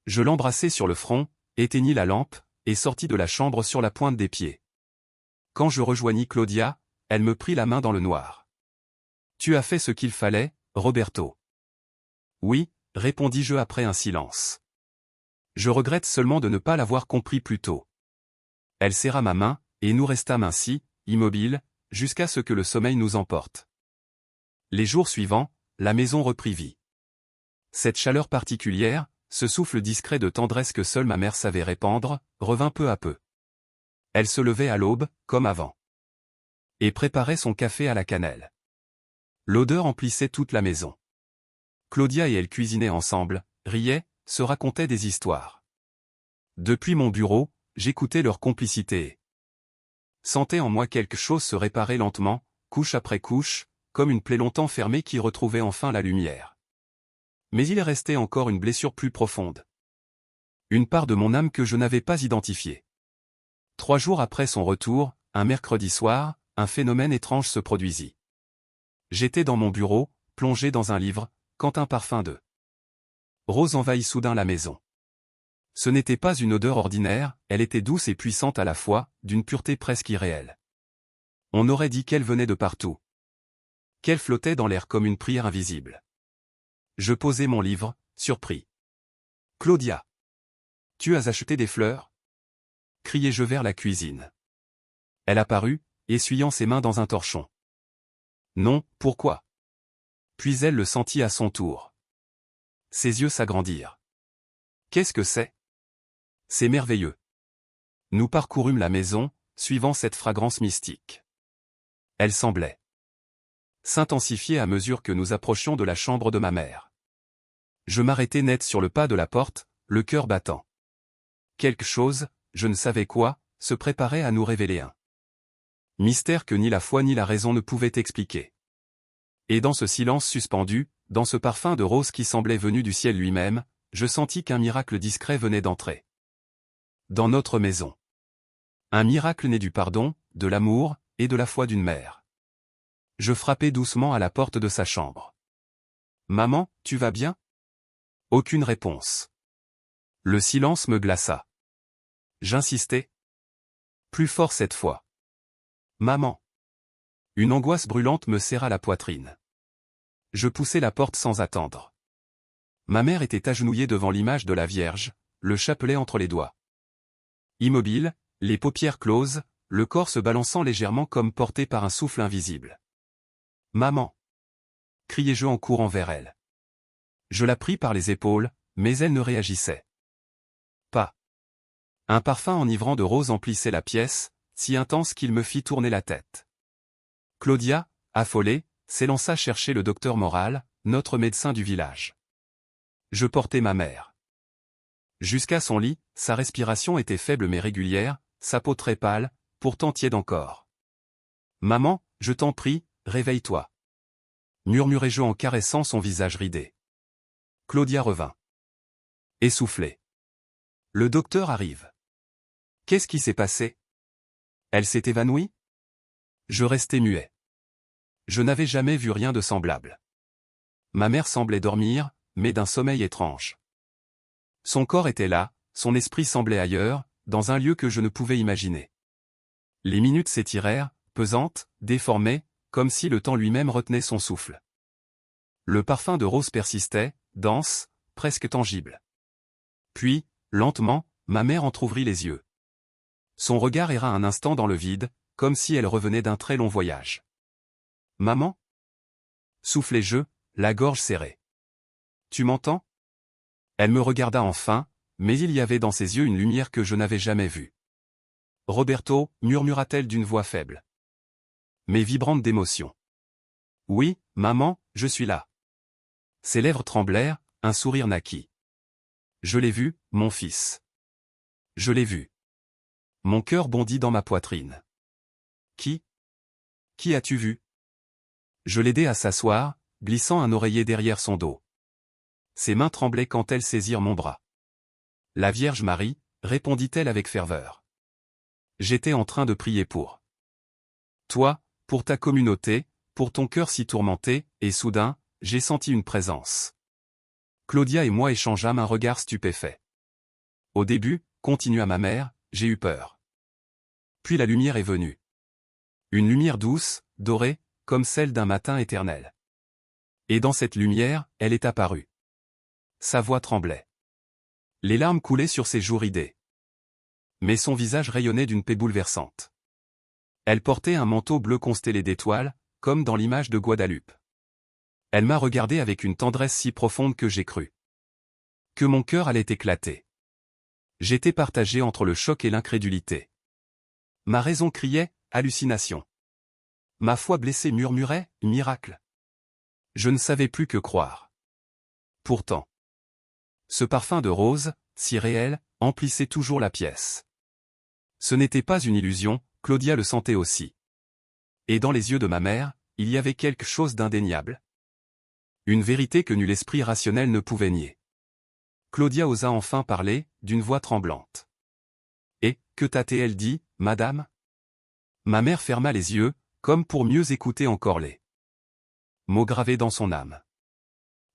Je l'embrassai sur le front, éteignis la lampe, et sortis de la chambre sur la pointe des pieds. Quand je rejoignis Claudia, elle me prit la main dans le noir. Tu as fait ce qu'il fallait, Roberto. Oui, répondis-je après un silence. Je regrette seulement de ne pas l'avoir compris plus tôt. Elle serra ma main, et nous restâmes ainsi, immobiles, jusqu'à ce que le sommeil nous emporte. Les jours suivants, la maison reprit vie. Cette chaleur particulière, ce souffle discret de tendresse que seule ma mère savait répandre, revint peu à peu. Elle se levait à l'aube, comme avant. Et préparait son café à la cannelle. L'odeur emplissait toute la maison. Claudia et elle cuisinaient ensemble, riaient, se racontaient des histoires. Depuis mon bureau, j'écoutais leur complicité et sentais en moi quelque chose se réparer lentement, couche après couche, comme une plaie longtemps fermée qui retrouvait enfin la lumière. Mais il restait encore une blessure plus profonde. Une part de mon âme que je n'avais pas identifiée. 3 jours après son retour, un mercredi soir, un phénomène étrange se produisit. J'étais dans mon bureau, plongé dans un livre, quand un parfum de rose envahit soudain la maison. Ce n'était pas une odeur ordinaire, elle était douce et puissante à la fois, d'une pureté presque irréelle. On aurait dit qu'elle venait de partout. Qu'elle flottait dans l'air comme une prière invisible. Je posai mon livre, surpris. « Claudia! Tu as acheté des fleurs ?» criai-je vers la cuisine. Elle apparut, essuyant ses mains dans un torchon. « Non, pourquoi ?» Puis elle le sentit à son tour. Ses yeux s'agrandirent. « Qu'est-ce que c'est ? » « C'est merveilleux. » Nous parcourûmes la maison, suivant cette fragrance mystique. Elle semblait s'intensifier à mesure que nous approchions de la chambre de ma mère. Je m'arrêtai net sur le pas de la porte, le cœur battant. Quelque chose, je ne savais quoi, se préparait à nous révéler un mystère que ni la foi ni la raison ne pouvaient expliquer. Et dans ce silence suspendu, dans ce parfum de rose qui semblait venu du ciel lui-même, je sentis qu'un miracle discret venait d'entrer dans notre maison. Un miracle né du pardon, de l'amour, et de la foi d'une mère. Je frappai doucement à la porte de sa chambre. « Maman, tu vas bien ?» Aucune réponse. Le silence me glaça. J'insistai. Plus fort cette fois. « Maman !» Une angoisse brûlante me serra la poitrine. Je poussai la porte sans attendre. Ma mère était agenouillée devant l'image de la Vierge, le chapelet entre les doigts. Immobile, les paupières closes, le corps se balançant légèrement comme porté par un souffle invisible. « Maman !» criai-je en courant vers elle. Je la pris par les épaules, mais elle ne réagissait pas. Un parfum enivrant de rose emplissait la pièce, si intense qu'il me fit tourner la tête. Claudia, affolée, s'élança chercher le docteur Moral, notre médecin du village. Je portai ma mère jusqu'à son lit, sa respiration était faible mais régulière, sa peau très pâle, pourtant tiède encore. « Maman, je t'en prie, réveille-toi. » murmurai-je en caressant son visage ridé. Claudia revint. Essoufflée. « Le docteur arrive. » Qu'est-ce qui s'est passé ? Elle s'est évanouie ? Je restai muet. Je n'avais jamais vu rien de semblable. Ma mère semblait dormir, mais d'un sommeil étrange. Son corps était là, son esprit semblait ailleurs, dans un lieu que je ne pouvais imaginer. Les minutes s'étirèrent, pesantes, déformées, comme si le temps lui-même retenait son souffle. Le parfum de rose persistait, dense, presque tangible. Puis, lentement, ma mère entr'ouvrit les yeux. Son regard erra un instant dans le vide, comme si elle revenait d'un très long voyage. « Maman ?» soufflai-je, la gorge serrée. « Tu m'entends ?» Elle me regarda enfin, mais il y avait dans ses yeux une lumière que je n'avais jamais vue. « Roberto » murmura-t-elle d'une voix faible, mais vibrante d'émotion. « Oui, maman, je suis là. » Ses lèvres tremblèrent, un sourire naquit. Je l'ai vu, mon fils. Je l'ai vu. Mon cœur bondit dans ma poitrine. Qui? Qui as-tu vu? Je l'aidai à s'asseoir, glissant un oreiller derrière son dos. Ses mains tremblaient quand elles saisirent mon bras. La Vierge Marie, répondit-elle avec ferveur. J'étais en train de prier pour toi, pour ta communauté, pour ton cœur si tourmenté, et soudain, j'ai senti une présence. Claudia et moi échangeâmes un regard stupéfait. Au début, continua ma mère, j'ai eu peur. Puis la lumière est venue. Une lumière douce, dorée, comme celle d'un matin éternel. Et dans cette lumière, elle est apparue. Sa voix tremblait. Les larmes coulaient sur ses joues ridées. Mais son visage rayonnait d'une paix bouleversante. Elle portait un manteau bleu constellé d'étoiles, comme dans l'image de Guadalupe. Elle m'a regardé avec une tendresse si profonde que j'ai cru que mon cœur allait éclater. J'étais partagé entre le choc et l'incrédulité. Ma raison criait, hallucination. Ma foi blessée murmurait, miracle. Je ne savais plus que croire. Pourtant, ce parfum de rose, si réel, emplissait toujours la pièce. Ce n'était pas une illusion, Claudia le sentait aussi. Et dans les yeux de ma mère, il y avait quelque chose d'indéniable. Une vérité que nul esprit rationnel ne pouvait nier. Claudia osa enfin parler, d'une voix tremblante. « Et, que t'a-t-elle dit, madame ?» Ma mère ferma les yeux, comme pour mieux écouter encore les mots gravés dans son âme.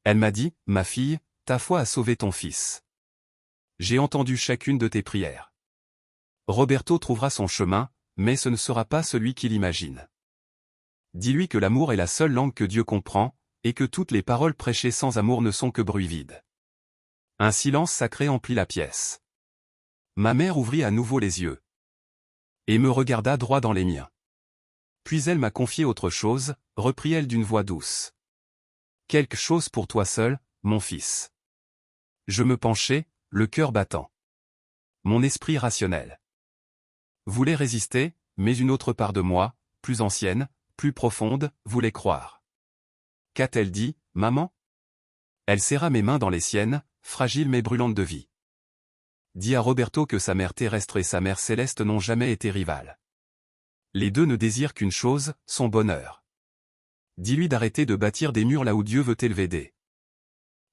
Elle m'a dit, « Ma fille, ta foi a sauvé ton fils. J'ai entendu chacune de tes prières. Roberto trouvera son chemin, mais ce ne sera pas celui qu'il imagine. Dis-lui que l'amour est la seule langue que Dieu comprend, et que toutes les paroles prêchées sans amour ne sont que bruit vide. » Un silence sacré emplit la pièce. Ma mère ouvrit à nouveau les yeux. Et me regarda droit dans les miens. Puis elle m'a confié autre chose, reprit-elle d'une voix douce. Quelque chose pour toi seul, mon fils. Je me penchai, le cœur battant. Mon esprit rationnel voulait résister, mais une autre part de moi, plus ancienne, plus profonde, voulait croire. Qu'a-t-elle dit, maman? Elle serra mes mains dans les siennes, fragile mais brûlante de vie. Dis à Roberto que sa mère terrestre et sa mère céleste n'ont jamais été rivales. Les deux ne désirent qu'une chose, son bonheur. Dis-lui d'arrêter de bâtir des murs là où Dieu veut élever des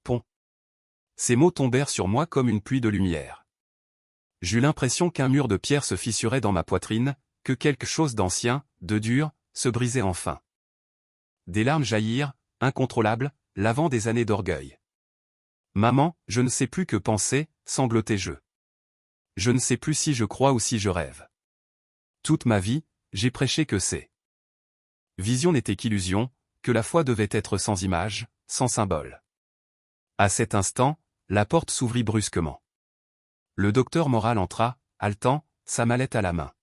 ponts. Ces mots tombèrent sur moi comme une pluie de lumière. J'eus l'impression qu'un mur de pierre se fissurait dans ma poitrine, que quelque chose d'ancien, de dur, se brisait enfin. Des larmes jaillirent, incontrôlables, lavant des années d'orgueil. Maman, je ne sais plus que penser, sanglotai-je. Je ne sais plus si je crois ou si je rêve. Toute ma vie, j'ai prêché que ces visions n'étaient qu'illusions, que la foi devait être sans image, sans symbole. À cet instant, la porte s'ouvrit brusquement. Le docteur Moral entra, haletant, sa mallette à la main.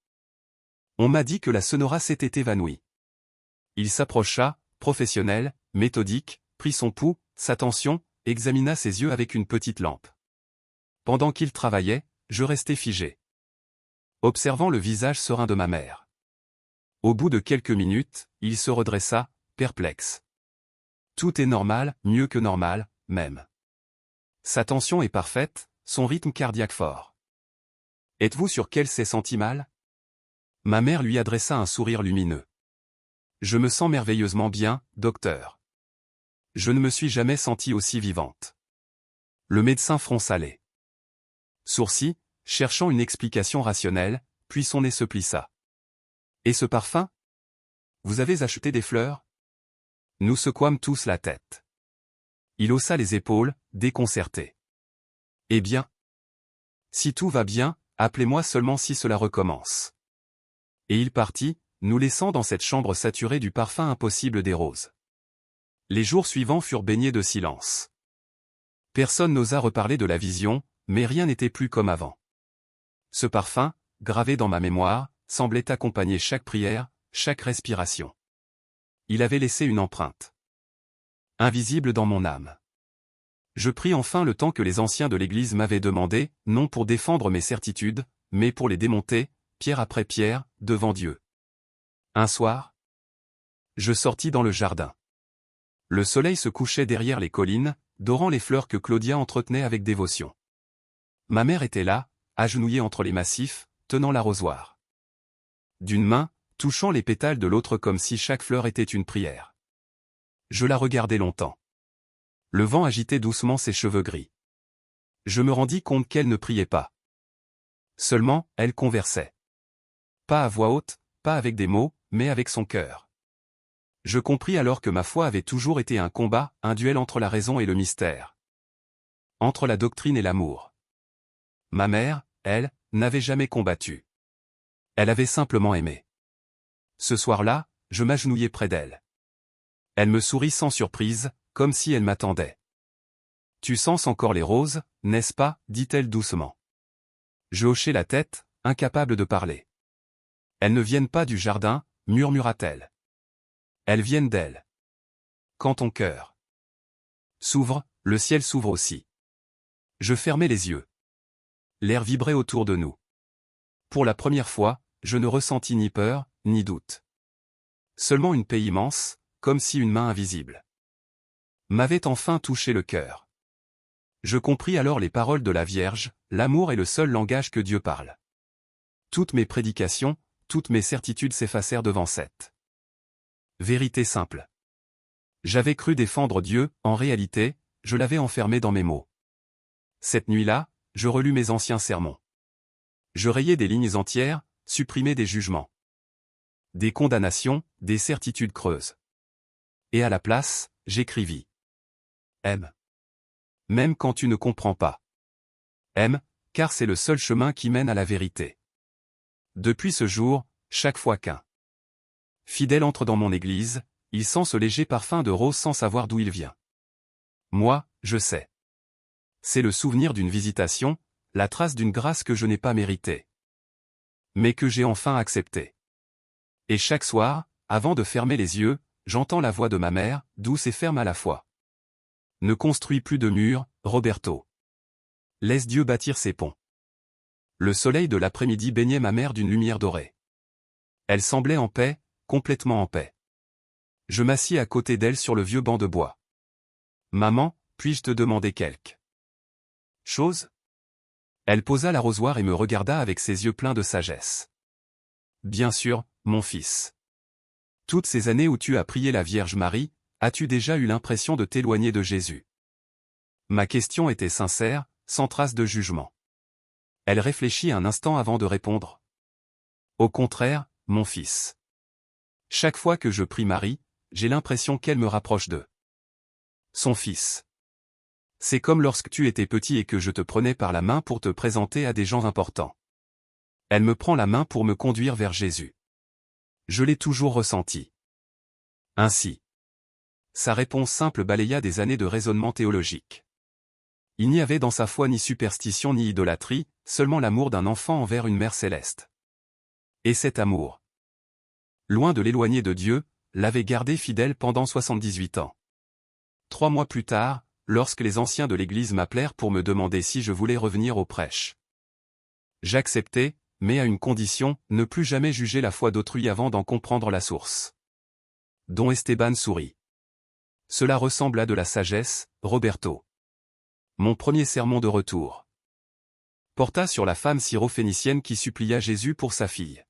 On m'a dit que la Sonora s'était évanouie. Il s'approcha, professionnel, méthodique, prit son pouls, sa tension, examina ses yeux avec une petite lampe. Pendant qu'il travaillait, je restais figé, observant le visage serein de ma mère. Au bout de quelques minutes, il se redressa, perplexe. Tout est normal, mieux que normal, même. Sa tension est parfaite, son rythme cardiaque fort. Êtes-vous sûr qu'elle s'est sentie mal? Ma mère lui adressa un sourire lumineux. Je me sens merveilleusement bien, docteur. Je ne me suis jamais sentie aussi vivante. Le médecin fronça les sourcils, cherchant une explication rationnelle, puis son nez se plissa. Et ce parfum? Vous avez acheté des fleurs? Nous secouâmes tous la tête. Il haussa les épaules, déconcerté. Eh bien? Si tout va bien, appelez-moi seulement si cela recommence. Et il partit, nous laissant dans cette chambre saturée du parfum impossible des roses. Les jours suivants furent baignés de silence. Personne n'osa reparler de la vision, mais rien n'était plus comme avant. Ce parfum, gravé dans ma mémoire, semblait accompagner chaque prière, chaque respiration. Il avait laissé une empreinte invisible dans mon âme. Je pris enfin le temps que les anciens de l'Église m'avaient demandé, non pour défendre mes certitudes, mais pour les démonter, pierre après pierre, devant Dieu. Un soir, je sortis dans le jardin. Le soleil se couchait derrière les collines, dorant les fleurs que Claudia entretenait avec dévotion. Ma mère était là, agenouillée entre les massifs, tenant l'arrosoir. D'une main, touchant les pétales de l'autre comme si chaque fleur était une prière. Je la regardai longtemps. Le vent agitait doucement ses cheveux gris. Je me rendis compte qu'elle ne priait pas. Seulement, elle conversait. Pas à voix haute, pas avec des mots, mais avec son cœur. Je compris alors que ma foi avait toujours été un combat, un duel entre la raison et le mystère. Entre la doctrine et l'amour. Ma mère, elle, n'avait jamais combattu. Elle avait simplement aimé. Ce soir-là, je m'agenouillai près d'elle. Elle me sourit sans surprise, comme si elle m'attendait. « Tu sens encore les roses, n'est-ce pas » dit-elle doucement. Je hochai la tête, incapable de parler. « Elles ne viennent pas du jardin » murmura-t-elle. « Elles viennent d'elle. » Quand ton cœur s'ouvre, le ciel s'ouvre aussi. Je fermai les yeux. L'air vibrait autour de nous. Pour la première fois, je ne ressentis ni peur, ni doute. Seulement une paix immense, comme si une main invisible m'avait enfin touché le cœur. Je compris alors les paroles de la Vierge, l'amour est le seul langage que Dieu parle. Toutes mes prédications, toutes mes certitudes s'effacèrent devant cette vérité simple. J'avais cru défendre Dieu, en réalité, je l'avais enfermé dans mes mots. Cette nuit-là, je relus mes anciens sermons. Je rayai des lignes entières, supprimai des jugements. Des condamnations, des certitudes creuses. Et à la place, j'écrivis. Aime. Même quand tu ne comprends pas. Aime, car c'est le seul chemin qui mène à la vérité. Depuis ce jour, chaque fois qu'un fidèle entre dans mon église, il sent ce léger parfum de rose sans savoir d'où il vient. Moi, je sais. C'est le souvenir d'une visitation, la trace d'une grâce que je n'ai pas méritée. Mais que j'ai enfin acceptée. Et chaque soir, avant de fermer les yeux, j'entends la voix de ma mère, douce et ferme à la fois. Ne construis plus de murs, Roberto. Laisse Dieu bâtir ses ponts. Le soleil de l'après-midi baignait ma mère d'une lumière dorée. Elle semblait en paix, complètement en paix. Je m'assis à côté d'elle sur le vieux banc de bois. Maman, puis-je te demander quelque chose ? Elle posa l'arrosoir et me regarda avec ses yeux pleins de sagesse. Bien sûr, mon fils. Toutes ces années où tu as prié la Vierge Marie, as-tu déjà eu l'impression de t'éloigner de Jésus ? Ma question était sincère, sans trace de jugement. Elle réfléchit un instant avant de répondre. Au contraire, mon fils. Chaque fois que je prie Marie, j'ai l'impression qu'elle me rapproche de son fils. C'est comme lorsque tu étais petit et que je te prenais par la main pour te présenter à des gens importants. Elle me prend la main pour me conduire vers Jésus. Je l'ai toujours ressenti. Ainsi. Sa réponse simple balaya des années de raisonnement théologique. Il n'y avait dans sa foi ni superstition ni idolâtrie, seulement l'amour d'un enfant envers une mère céleste. Et cet amour, loin de l'éloigner de Dieu, l'avait gardé fidèle pendant 78 ans. 3 mois plus tard, lorsque les anciens de l'Église m'appelèrent pour me demander si je voulais revenir au prêche. J'acceptai, mais à une condition, ne plus jamais juger la foi d'autrui avant d'en comprendre la source. Don Esteban sourit. Cela ressemble à de la sagesse, Roberto. Mon premier sermon de retour porta sur la femme syrophénicienne qui supplia Jésus pour sa fille.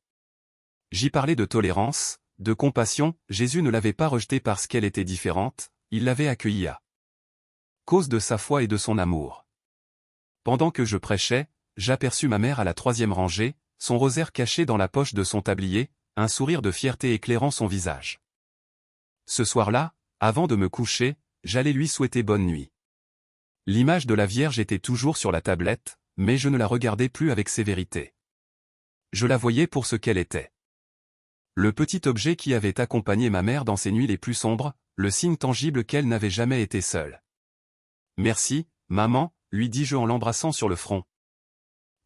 J'y parlais de tolérance, de compassion, Jésus ne l'avait pas rejetée parce qu'elle était différente, il l'avait accueillie à cause de sa foi et de son amour. Pendant que je prêchais, j'aperçus ma mère à la 3e rangée, son rosaire caché dans la poche de son tablier, un sourire de fierté éclairant son visage. Ce soir-là, avant de me coucher, j'allais lui souhaiter bonne nuit. L'image de la Vierge était toujours sur la tablette, mais je ne la regardais plus avec sévérité. Je la voyais pour ce qu'elle était. Le petit objet qui avait accompagné ma mère dans ses nuits les plus sombres, le signe tangible qu'elle n'avait jamais été seule. Merci, maman, lui dis-je en l'embrassant sur le front.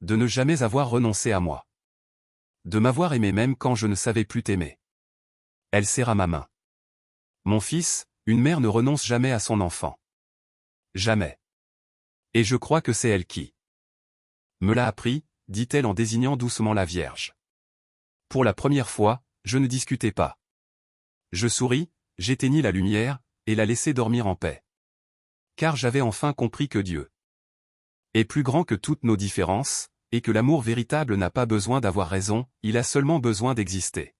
De ne jamais avoir renoncé à moi. De m'avoir aimé même quand je ne savais plus t'aimer. Elle serra ma main. Mon fils, une mère ne renonce jamais à son enfant. Jamais. Et je crois que c'est elle qui me l'a appris, dit-elle en désignant doucement la Vierge. Pour la première fois, je ne discutais pas. Je souris, j'éteignis la lumière, et la laissai dormir en paix. Car j'avais enfin compris que Dieu est plus grand que toutes nos différences, et que l'amour véritable n'a pas besoin d'avoir raison, il a seulement besoin d'exister.